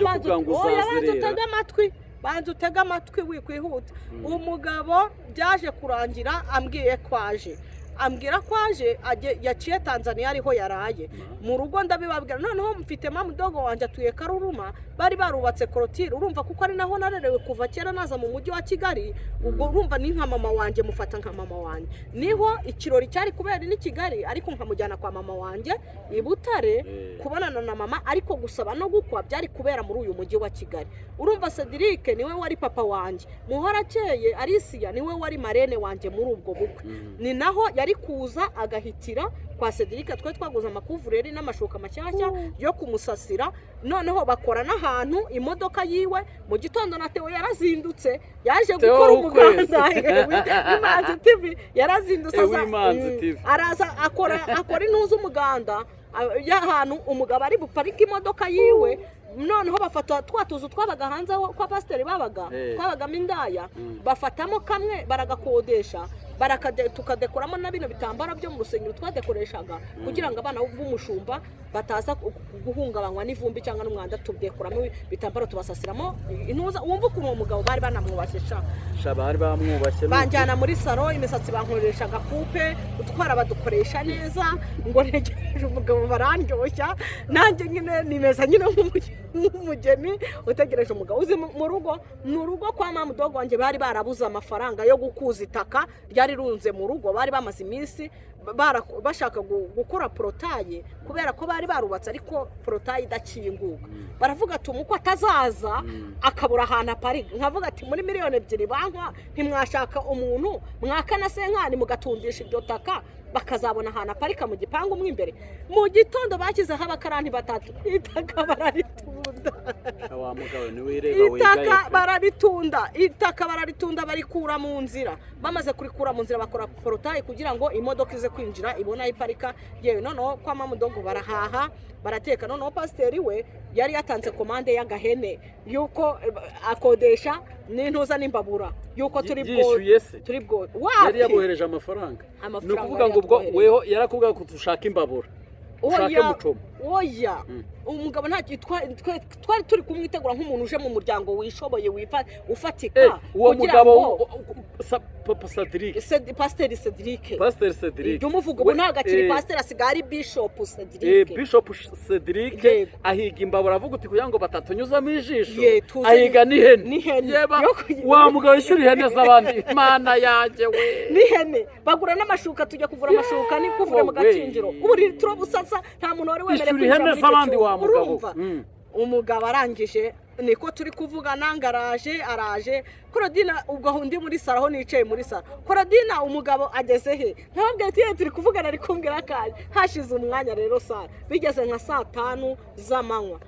[SPEAKER 1] banza utega amatwi wikwihuta umugabo byaje kurangira ambwiye kwaje ambwira ko aje yaciye Tanzania ariho yaraye mu rugo ndabibabwira noneho mfite mamudogo wanje atuye Karuruma bari barubatse korotire urumva kuko ari naho narerewe kuva kera naza mu mujyi wa Kigali ubwo urumva ni nka mama wanje mufata nka mama wanje niho ikirori cyari kubera ni Kigali ariko nkamujyana kwa mama wanje i Butare kubonana na mama ariko gusaba no gukwa byari kubera muri uyu mujyi wa Kigali urumva Cedric niwe wari papa wanje Muhorakeye Alicia niwe wari marene wanje muri ubwo bukwe ni naho yari kuza agahitira kwa Cedric twe twaguze amakuvureri n'amashuka mashyashya yo kumusasira noneho bakora n'ahantu imodoka yiwe mu gitondo na Theo yarazindutse yaje gukora umuganda Imanzi TV yarazindutse araza akora intuza umuganda y'ahantu umugabo ari buparika imodoka yiwe noneho bafata twatuzu twabaga hanze aho kwa pasiteri babaga twabagamo indaya bafatamo kamwe baragakodesha tukadekoramo na bino bitambaro byo mu rusengero twadekoreshaga kugira ngo abana b'umushumba bataza guhungabanywa n'ivumbi cyangwa n'umwanda tudekoramo bitambaro tubasasiramo intuza wumva ukuntu uwo mugabo bari banamwubashye
[SPEAKER 2] bari bamwubashye
[SPEAKER 1] banjyana muri salo imisatsi bankoreshaga kupe utwara badukoresha neza ngo ntegereje umugabo barandyoshya nanjye nyine nimeza nyine nk'umugeni utegereje umugabo uzi mu rugo ni urugo kwa mamudogo wanjye bari barabuze amafaranga yo gukuza itaka ryari runze mu rugo bari bamaze iminsi bashaka gukora porotaye kubera ko bari barubatse ariko porotaye idakinguka baravuga ati umukwe atazaza akabura ahantu aparika nkavuga ati muri miliyoni 2 bankwa ntimwashaka umuntu mwakana senkani mugatundisha iryo taka bakazabona ahantu aparika mu gipangu mwe imbere mu gitondo bakizeho abakarani 3 itaka bararitunda
[SPEAKER 2] wa mugabo ni wireba wigaye
[SPEAKER 1] itaka bararitunda barikura mu nzira bamaze kurikura mu nzira bakora porotaye kugira ngo imodoka ize kwinjira ibona iparika yewe noneho kwa mamudogo barahaha barateka noneho pasiteri we yari yatanze komande y'agahene yuko akodesha n'intuza n'imbabura yuko turi bwo
[SPEAKER 2] yari yabohereje amafaranga ni ukuvuga ngo ubwo weho yarakubwira ko tushaka imbabura ushake mucomo
[SPEAKER 1] oya umugabo nta twari turi kumwitegura nk'umuntu uje mu muryango wishoboye ufatika
[SPEAKER 2] uwo mugabo Cedric
[SPEAKER 1] pasiteri Cedric
[SPEAKER 2] ibyo
[SPEAKER 1] umuvuga ubu nta gakiri pasiteri asigaye ari Bishop
[SPEAKER 2] Cedric ahiga imbabura avuga uti kugira ngo batatunyuzamo ijisho ahiga n'ihene wa mugabo ishyura ihene z'abandi imana yanjye we
[SPEAKER 1] n'ihene bagura n'amashuka tujya kugura amashuka ni kuvuga mu gakinjiro ubu turabusasa nta muntu wari wemerewe
[SPEAKER 2] ihene z'abandi wa mugabo
[SPEAKER 1] umugabo arangije niko turi kuvugana ngaraje araje Korodina ubwo undi muri saro aho nicaye muri saro Korodina umugabo ageze he ntabwo turi kuvugana ari kumbwira kaje hashize umwanya rero sara bigeze nka 5 z'amanywa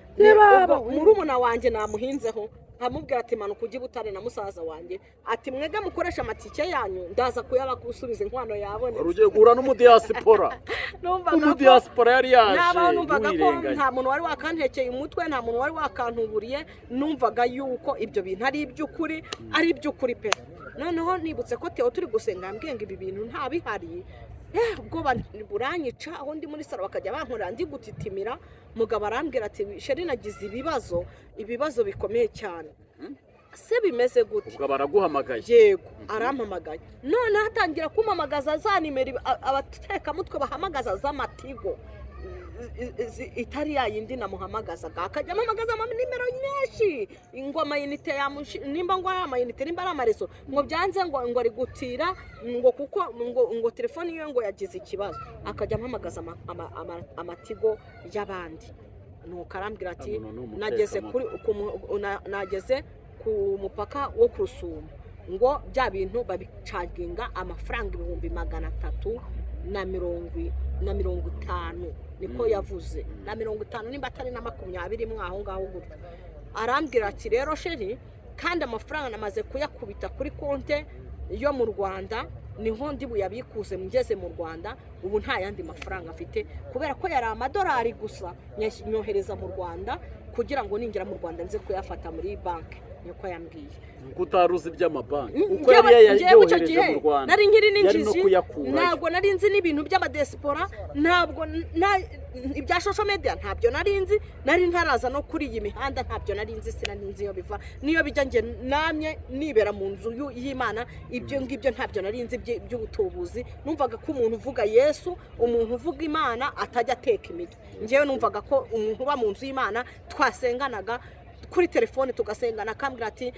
[SPEAKER 1] murumuna wanjye namuhinzeho amubwira ati manuka ujye Butare na musaza wanjye ati mwega mukoresha amatike yanyu ndaza kuyabagusubiza inkwano yabonetse
[SPEAKER 2] urugiye gura n'umudiaspora umudiaspora yari yaje
[SPEAKER 1] numvaga ko nta muntu wari wakantekeye umutwe nta muntu wari wakantuburiye numvaga yuko ibyo bintu ari iby'ukuri pe noneho nibutse ko Theo turi gusenga mbwenga ibi bintu nta bihari ubwo buranyica aho ndi muri saro bakajya bankorera ndi gutitimira mugabo arambwira ati sheri nagize ibibazo bikomeye cyane se bimeze gute
[SPEAKER 2] ubwo baraguhamagaye
[SPEAKER 1] yego arampamagaye none hatangira kumamagaza za nimero abateka mutwe bahamagaza z'amatigo itari yayindi namuhamagazaga akajya amamagaza nimero nyinshi ngo amayinite nimba ngo amayinite nimba ari amarezo ngo byanze ngo ari gutira ngo kuko ngo telefone yiwe ngo yagize ikibazo akajya amamagaza amatigo y'abandi nuko arambwira ati nageze ku mupaka wo ku Rusumo ngo bya bintu babicaginga amafaranga 350 niko yavuze na 50 nimba atari na 20 mwaho ngaho gutyo arambwira ati rero sheri kandi amafaranga namaze kuyakubita kuri konte yo mu Rwanda niho ndi buyabikuze mugeze mu Rwanda ubu nta yandi mafaranga afite kubera ko yari amadolari gusa nyohereza mu Rwanda kugira ngo ningira mu Rwanda nze kuyafata muri banki niko yambwiye
[SPEAKER 2] kutaruzi by'amabanki uko yari yohereje mu Rwanda
[SPEAKER 1] nari nkiri n'injiji ntabwo nari nzi n'ibintu by'amadespora ntabwo ibya social media ntabyo nari nzi nari ntaraza no kuri iyi mihanda ntabyo nari nzi sinanzi yo biva niyo bijya nge namye nibera mu nzu y'Imana ibyo ngibyo ntabyo nari nzi by'ubutubuzi numvaga ko umuntu uvuga Yesu umuntu uvuga Imana atajya ateka imitwe ngewe numvaga ko umuntu uba mu nzu y'Imana twasenganaga kuri telefone tugasengana akambwira ati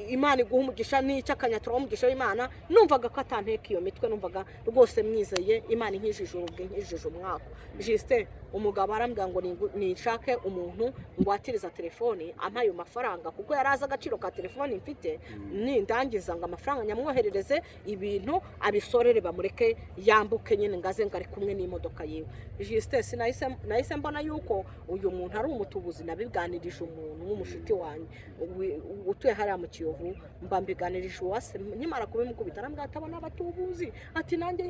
[SPEAKER 1] Imana iguha umugisha n'icyo akanyatura umugisha w'Imana numvaga ko atanteka iyo mitwe numvaga rwose mwizeye Imana inkijije ubwe inkijije umwaka Justin umugabo arambwira ngo nishake umuntu ngo atiriza telefone ampaye amafaranga kuko yaraza agaciro ka telefone mfite nindangiza ngo amafaranga nyamwoherereze ibintu abisorere bamureke yambuke nyine ngaze ngari kumwe n'imodoka yiwe Justin sinahise mbona yuko uyu muntu ari umutubuzi nabiganirije umuntu w'umushuti wanjye utuye hariya mu Kiyovu mbambiganirije uwase nyimara kubimukubita arambwira atabona abatubuzi ati nanjye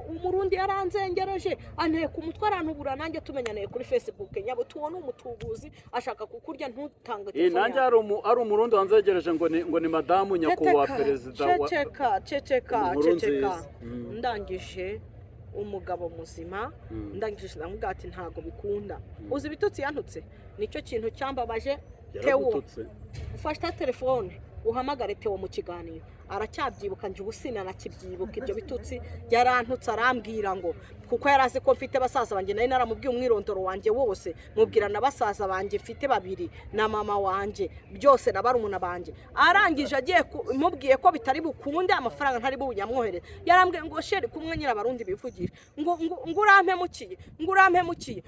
[SPEAKER 1] umurundi yaranzengereje anteye ku mutwe arantubura nanjye tumenyaniye kuri Facebook nyabo tubona umutubuzi ashaka kukurya ntutanga
[SPEAKER 2] telefone nanjye ari umurundi wanzegereje ngo ni madamu nyakubahwa perezida wa
[SPEAKER 1] ceceka ndangije umugabo muzima ndangije ndamubwira ati ntago bikunda uzi bitutsi yantutse nicyo kintu cyambabaje Theo ufashe telefone uhamagare Theo mu kiganiro aracyabyibuka nje ubusina nakibyibuka ibyo bitutsi yarantutse arambwira ngo kuko yarazi ko mfite basaza banjye nari naramubwiye umwirondoro wanjye wose mubwira na basaza banjye mfite babiri na mama wanjye byose na barumuna banjye arangije agiye mubwiye ko bitari bukunde amafaranga ntari buyamwohereze yarambwiye ngo sheri kumwe nyira barundi bivugisha ngo urampemukiye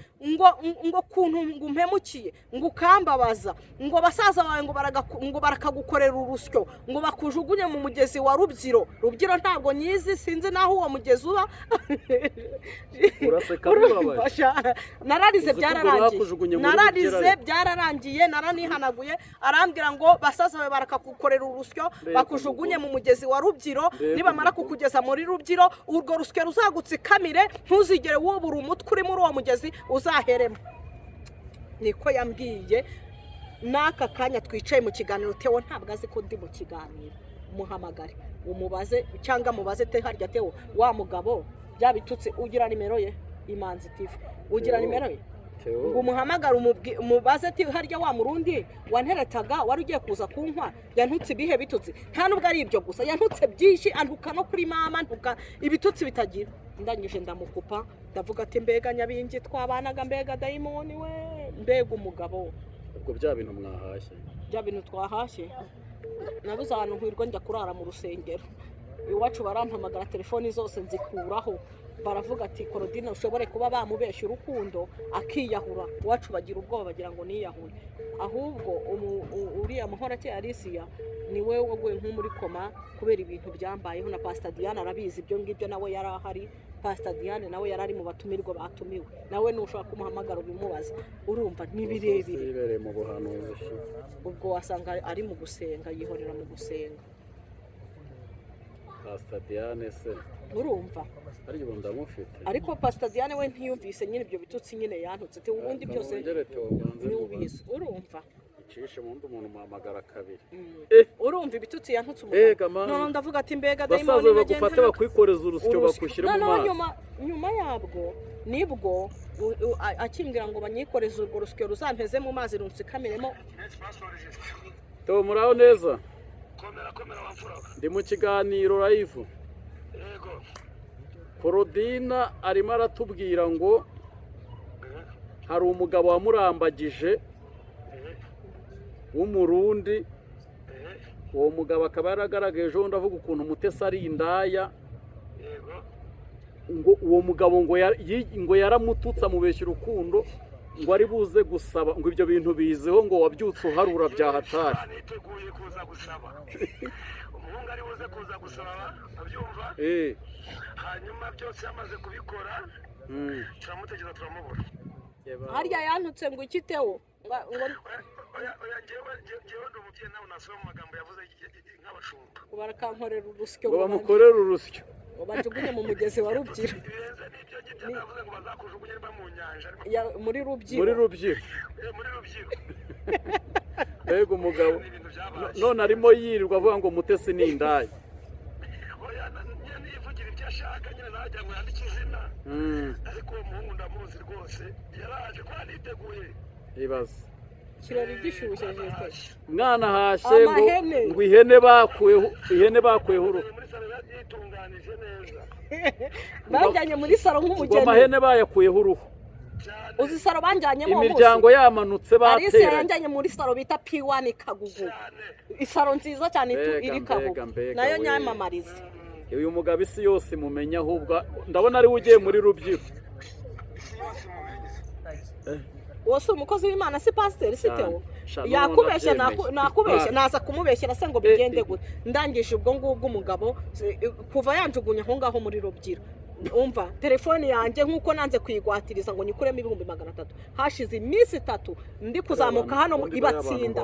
[SPEAKER 1] ngo kuntu ngumpemukiye ngo ukambabaza ngo basaza bawe ngo barakagukorera urusyo ngo bakujugunye mu mugezi wa Rubyiro ntabwo nyizi sinzi naho uwo mugezi uba
[SPEAKER 2] uraseka bibabaje
[SPEAKER 1] nararize byararangiye naranihanaguye arambwira ngo basaza bawe barakagukorera urusyo bakujugunye mu mugezi wa Rubyiro nibamara kukugeza muri Rubyiro urwo rusyo ruzagutsikamire ntuzigere wubura umutwe uri muri uwo mugezi uzaheremo niko yambwiye n'aka kanya twicaye mu kiganiro Theo ntabwo azi ko ndi mu kiganiro muhamagare umubaze cyangwa mubaze te harya Theo wa mugabo byabitutse ugira nimero ye Imanzi TV ugira nimero ye ngo umuhamagara umubaze ati harya wa murundi wanteretaga wari ugiye kuza kunkwa yantutse ibihe bitutse nta nubwo ari ibyo gusa yantutse byinshi antuka no kuri mama ntuka ibitutsi bitagira ndangije ndamukupa ndavuga ati mbega nyabingi twabanaga mbega dayimoni we mbega umugabo
[SPEAKER 2] ubwo bya bintu mwahashye
[SPEAKER 1] bya bintu twahashye nabuze ahantu nkwirwa njya kurara mu rusengero iwacu barampamagara telefoni zose nzikuraho baravuga ati Korodina ushobore kuba bamubeshya urukundo akiyahura iwacu bagira ubwoba bagira ngo niyahure ahubwo uriya Muhorake Alicia niwe waguye nk'umuri koma kubera ibintu byambayeho na Pastor Diane arabizi ibyo ngibyo nawe yari ahari Pastor Diane nawe yarari mu batumirwa batumiwe nawe nushaka kumuhamagara bimubaza urumva nibirebire
[SPEAKER 2] mu buhanuzi
[SPEAKER 1] ubwo wasanga ari mu gusenga yihorera mu gusenga
[SPEAKER 2] Pastor Diane se
[SPEAKER 1] urumva
[SPEAKER 2] ari yo ndamufite
[SPEAKER 1] ariko Pastor Diane we ntiyumvise nyine ibyo bitutsi nyine yantutse te ubundi byose niubizi urumva
[SPEAKER 2] cishe mu umuntu muhamagara kabiri
[SPEAKER 1] urumva ibitutsi yantutse umugabo none ndavuga ati mbega
[SPEAKER 2] basaza bagufate bakwikoreza urusyo bakushyira mu mazi
[SPEAKER 1] nyuma yabwo nibwo akimbwira ngo banyikoreze urwo rusyo ruzampeze mu mazi runsikamiremo
[SPEAKER 2] Theo muraho neza
[SPEAKER 4] komera wamfuraga
[SPEAKER 2] ndi mu kiganiro live
[SPEAKER 4] yego
[SPEAKER 2] Korodina arimo aratubwira ngo hari umugabo wamurambagije w'umurundi uwo mugabo akaba yaragaragaje ejo ndavuga ukuntu Mutesi ari indaya ngo uwo mugabo ngo yaramututse amubeshya urukundo ngo ari buze gusaba ngo ibyo bintu bizeho ngo wabyutse uharura byahatari
[SPEAKER 4] niteguye kuza gusaba umuhungu ari buze kuza gusaba abyumva hanyuma byose yamaze kubikora turamutegeza turamubura
[SPEAKER 1] harya yantutse ngo iki Theo
[SPEAKER 4] oya ngewe ndi umubyeyi nawe nasoma mu magambo yavuze nk'abashumba
[SPEAKER 1] barakankorera urusyo
[SPEAKER 2] ngo bamukorere urusyo
[SPEAKER 1] bajugunye mu mugezi wa Rubyiro
[SPEAKER 4] nibyo gitya navuze ngo bazakujugunye mu nyanja
[SPEAKER 1] muri Rubyiro
[SPEAKER 2] mbega umugabo none arimo yirirwa avuga ngo Mutesi ni indaya
[SPEAKER 4] oya nivugira ibyo ashaka nyine najya ngo yandike izina ariko uwo muhungu ndamuzi rwose yaraje ko yaniteguye
[SPEAKER 2] ibaze
[SPEAKER 1] kirori gishyushye
[SPEAKER 2] mwana hashye ngo ihene bakuyeho uruhu
[SPEAKER 4] yitunganije neza
[SPEAKER 1] bajyanye muri salo nk'umugeni
[SPEAKER 2] ngo amahene bayakuyeho uruhu
[SPEAKER 1] uzi saro banjyanyemo
[SPEAKER 2] imiryango yamanutse
[SPEAKER 1] Alice
[SPEAKER 2] bateranye
[SPEAKER 1] yanjyanye muri saro bita P1 Kagugu isaro nziza cyane iri Kagugu nayo nyamamariza
[SPEAKER 2] uyu mugabo isi yose mumenya ahubwo ndabona ari ugiye muri rubyiruko
[SPEAKER 1] wose umukozi w'Imana si pasiteri si Theo yakubeshya nakubeshya naza kumubeshyera se ngo bigende gute ndangije ubwo ngubwo umugabo kuva yanjugunya aho ngaho muri rubyiro umva telefone yanjye nkuko nanze kuyigwatiriza ngo nyikuremo 300 hashize iminsi 3 ndi kuzamuka hano ibatsinda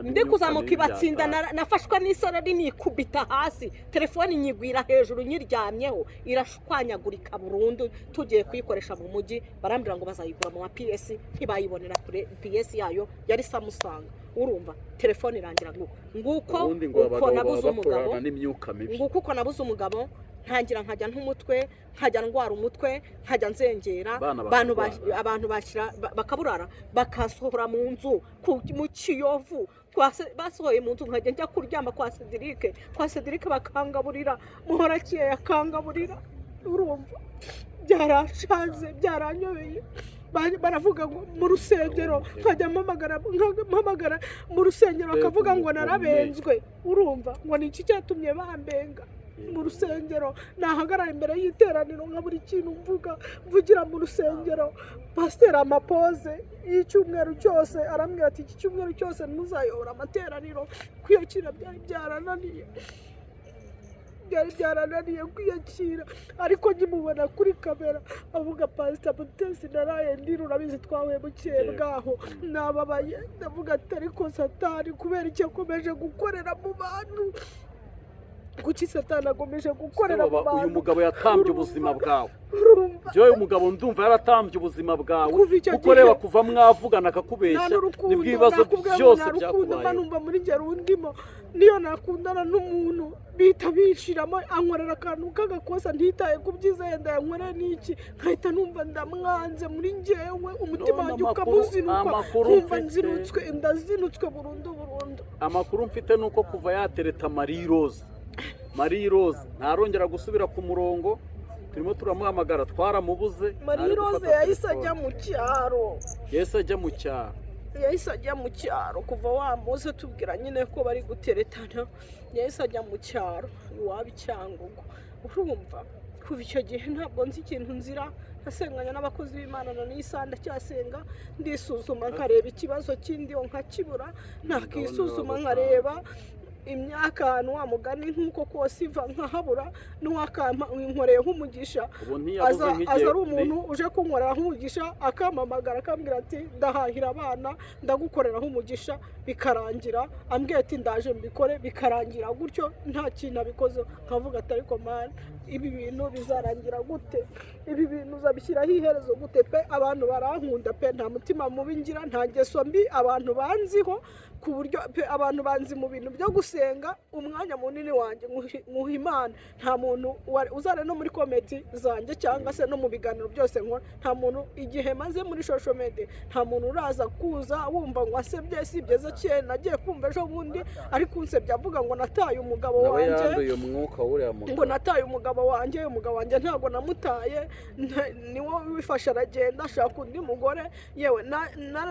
[SPEAKER 1] ndi kuzamuka ibatsinda nafashwa n'isarari nikubita hasi telefone nyigwira hejuru nyiryamyeho irashwanyagurika burundu tugiye kuyikoresha mu mujyi barambira ngo bazayigura mu PS ntibayibonera kure PS yayo yari Samsung urumva telefone irangira nguko uko nabuze umugabo nguko uko nabuze umugabo ntangira nkajya ntumutwe nkajya ndwara umutwe nkajya nzengera abantu bashyira bakaburara bakasohora mu nzu mu Kiyovu basohoye mu nzu nkajya njya kuryama kwa Cedric bakangaburira muhorakiye yakangaburira urumva byarashaje byaranyobeye baravuga ngo mu rusengero nkajya mpamagara mu rusengero bakavuga ngo narabenzwe urumva ngo ni iki cyatumye bambenga mu rusengero nahagarara imbere y'iteraniro nka buri kintu mvugira mu rusengero pasiteri amapoze y'icyumweru cyose arambwira ati iki cyumweru cyose ntuzayobora amateraniro kwiyakira byari byarananiye kwiyakira ariko nkimubona kuri kamera avuga pasiteri Mutesi naraye ndira urabizi twahuye bukeye bwaho nababaye ndavuga ati ariko Satani kubera icyo akomeje gukorera mu bantu kuki Satani agomeje gukorera mu bantu
[SPEAKER 2] uyu mugabo yatambye ubuzima bwawe byo uyu mugabo ndumva yaratambye ubuzima bwawe kuko reba kuva mwavugana akakubeshya nibwibazo byose byakubaye
[SPEAKER 1] numva muri gerundimo niyo nakundana n'umuntu bita bishiramo ankorera akantu kagakosa ntitaye kubyiza yenda yankorera n'iki nkahita numva ndamwanze muri njyewe umutima wanjye ukamuzinuka kumva ndazinutswe burundu
[SPEAKER 2] amakuru mfite nuko kuva yatereta Marie Rose ntarongera gusubira ku murongo turimo turamuhamagara twaramubuze
[SPEAKER 1] Marie Rose yahise ajya mu cyaro kuva wamuze tubwira nyine ko bari guteretana yahise ajya mu cyaro iwabo Cyangugu urumva kuva icyo gihe ntabwo nzi ikintu nzira nasenganya n'abakozi b'Imana na n'isanda cyasenga ndisuzuma nkareba ikibazo kindi nkakibura nakisuzuma nkareba imyaka ahantu wa mugani nk'uko kose iva nkahabura n'uwakampa inkoreyeho umugisha aza ari umuntu uje kunkoreraho umugisha akampamagara akambwira ati ndahahira abana ndagukoreraho umugisha bikarangira ambwira ati ndaje mbikore bikarangira gutyo nta kintu abikoze nkavuga ati ariko man ibi bintu bizarangira gute ibi bintu uzabishyiraho iherezo gute pe abantu barankunda pe nta mutima mubi ngira nta ngeso mbi abantu banziho ku buryo pe abantu banzi mu bintu byo gusenga umwanya munini wanjye nkuha Imana nta muntu uzare no muri komenti zanjye cyangwa se no mu biganiro byose nkora nta muntu igihe maze muri social media nta muntu uraza kuza wumva ngo asebye sibye cye nagiye kumva ejo bundi ariko unsebye avuga ngo nataye umugabo wanjye ngo nataye umugabo wanjye ntago namutaye niwo wifasha aragenda ashaka undi mugore yewe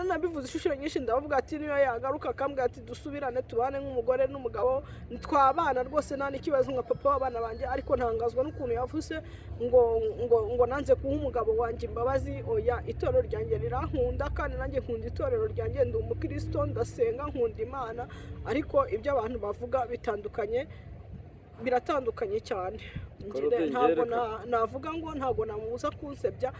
[SPEAKER 1] nabivuze ishusho nyinshi ndavuga ati niyo yagaruka akambwira ati dusubirane tubane nk'umugore n'umugabo twabana rwose nta n'ikibazo nka papa w'abana banjye ariko ntangazwa n'ukuntu yavuze ngo nanze kuha umugabo wanjye imbabazi oya itorero ryanjye rirankunda kandi nanjye nkunda itorero ryanjye ndi umukristo ndasenga nkunda Imana ariko ibyo abantu bavuga biratandukanye cyane ntabwo navuga ngo ntabwo namubuza kunsebya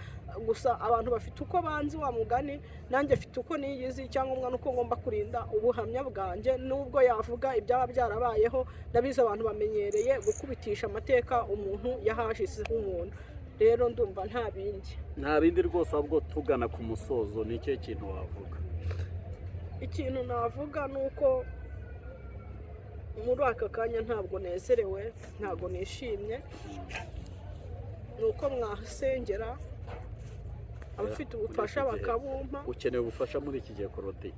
[SPEAKER 1] gusa abantu bafite uko banzi wa mugani nanjye afite uko niyizi cyangwa umwana uko ngomba kurinda ubuhamya bwanjye nubwo yavuga ibyaba byarabayeho ndabizi abantu bamenyereye gukubitisha amateka umuntu yahashizeho umuntu rero ndumva nta bindi
[SPEAKER 2] rwose ahubwo tugana ku musozo ni cyo kintu wavuga
[SPEAKER 1] ikintu navuga ni uko muri aka kanya ntabwo nezerewe ntabwo nishimye ni uko mwahasengera abafite ubufasha bakabumpa
[SPEAKER 2] ukeneye ubufasha muri iki gihe Korode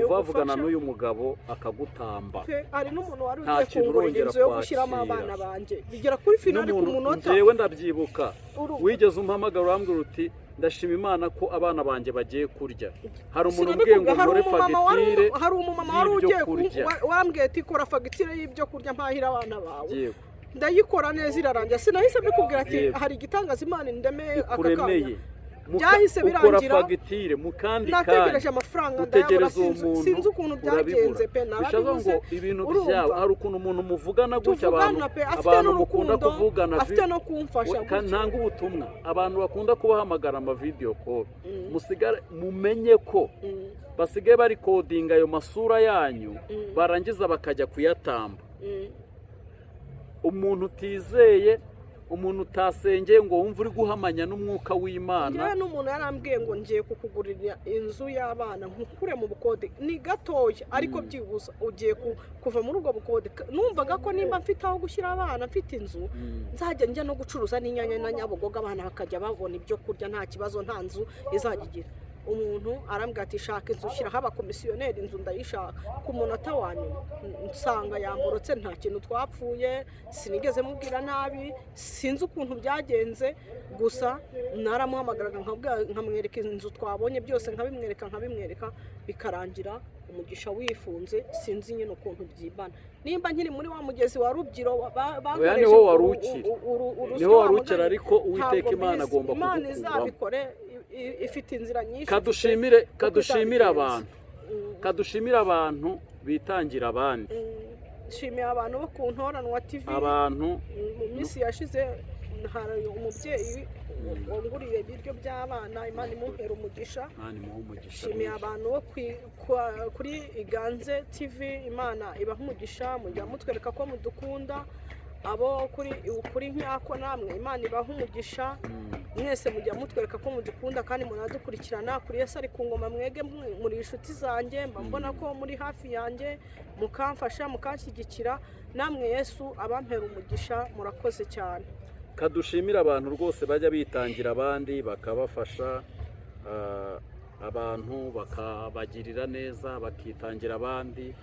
[SPEAKER 2] uvavugana n'uyu mugabo akagutamba
[SPEAKER 1] hari n'umuntu wari ugiye kungurira inzu yo gushyiramo abana banjye bigera kuri finali ku munota
[SPEAKER 2] njyewe ndabyibuka wigeze umpamagara urambwira uti ndashima Imana ko abana banjye bagiye kurya. Hari umuntu ubwiye ngo nkore fagitire,
[SPEAKER 1] hari umumama wari ugiye wambwiye ati kora fagitire y'ibyo kurya mpahira abana bawe, ndayikora neza irarangira, sinahise mbikubwira ati hari igitangaza Imana indemeye aka kanya, byahise birangira
[SPEAKER 2] fagitire mukandi
[SPEAKER 1] nategereje amafaranga ndayabura, sinzi ukuntu byagenze pe,
[SPEAKER 2] narabibuze ibintu byabo. Hari ukuntu umuntu muvugana gutya, abantu mukunda kuvugana,
[SPEAKER 1] afite no kumfasha
[SPEAKER 2] ntanga ubutumwa, abantu bakunda kubahamagara ama video call, musigare mumenye ko basigaye bari kodinga ayo masura yanyu, barangiza bakajya kuyatamba. Umuntu utizeye, umuntu utasengeye ngo wumve uri guhamanya n'umwuka w'Imana.
[SPEAKER 1] Njyewe n'umuntu yarambwiye ngo ngiye kukugurira inzu y'abana nkukure mu bukode, ni gatoya ariko byibuza ugiye kuva muri ubwo bukode. Numvaga ko nimba mfite aho gushyira abana, mfite inzu, nzajya njya no gucuruza n'inyanya na Nyabugogo, abana bakajya babona ibyo kurya nta kibazo, nta nzu izajya igira. Umuntu arambwira ati shaka inzu, ushyiraho abakomisiyoneri inzu, ndayishaka. Ku munota wa nyuma nsanga yamborotse, nta kintu twapfuye, sinigeze mubwira nabi, sinzi ukuntu byagenze, gusa naramuhamagaraga nkamwereka inzu twabonye byose, nkabimwereka bikarangira umugisha wifunze. Sinzi nyine ukuntu byibana, nimba nkiri muri wa mugezi wa Rubyiru
[SPEAKER 2] niho warukira, ariko Uwiteka Imana agomba
[SPEAKER 1] Imana izabikore, ifite inzira nyinshi.
[SPEAKER 2] Kadushimira abantu bitangira abandi.
[SPEAKER 1] Shimiye abantu bo ku Ntoranwa TV.
[SPEAKER 2] Abantu
[SPEAKER 1] mu minsi yashize hari umubyeyi wanguriye ibiryo by'abana, Imana imumpera umugisha. Shimiye abantu bo kuri Iganze TV, Imana ibaha umugisha, mujya mutwereka ko mudukunda. Abo kuri Nyako namwe Imana ibaha umugisha, mwese mujya mutwereka ko mudukunda kandi munadukurikirana. Kuri Yesu ari ku ngoma, mwege muri inshuti zanjye, mbona ko muri hafi yanjye, mukamfasha mukanshyigikira, namwe Yesu abampera umugisha, murakoze cyane.
[SPEAKER 2] Kadushimira abantu rwose bajya bitangira abandi bakabafasha, abantu bakabagirira neza, bakitangira abandi,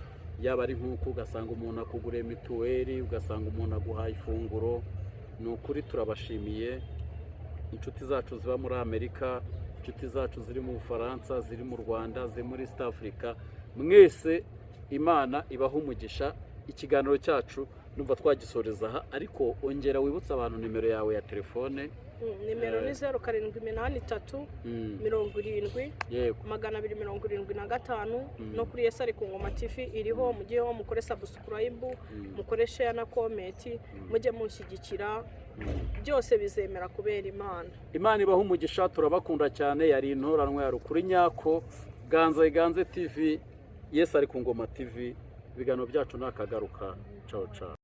[SPEAKER 2] yaba ari nk'uko ugasanga umuntu akuguriye mituweli, ugasanga umuntu aguhaye ifunguro. Ni ukuri turabashimiye. Inshuti zacu ziba muri Amerika, inshuti zacu ziri mu Bufaransa, ziri mu Rwanda, ziri muri East Africa, mwese Imana ibaha umugisha. Ikiganiro cyacu numva twagisoreza aha, ariko ongera wibutsa abantu nimero yawe ya telefone.
[SPEAKER 1] Nimero ni 0783 70 275, no kuri Yesu ari ku ngoma TV iriho, mugiyeho mukore subscribe, mukore share na comment, mujye mushyigikira, byose bizemera kubera Imana.
[SPEAKER 2] Imana ibaha umugisha, turabakunda cyane. Yari Intoranwa ya Rukuri Nyako, Iganze TV, Yesu ari ku ngoma TV. Ibiganiro byacu nakagaruka. Ciao ciao.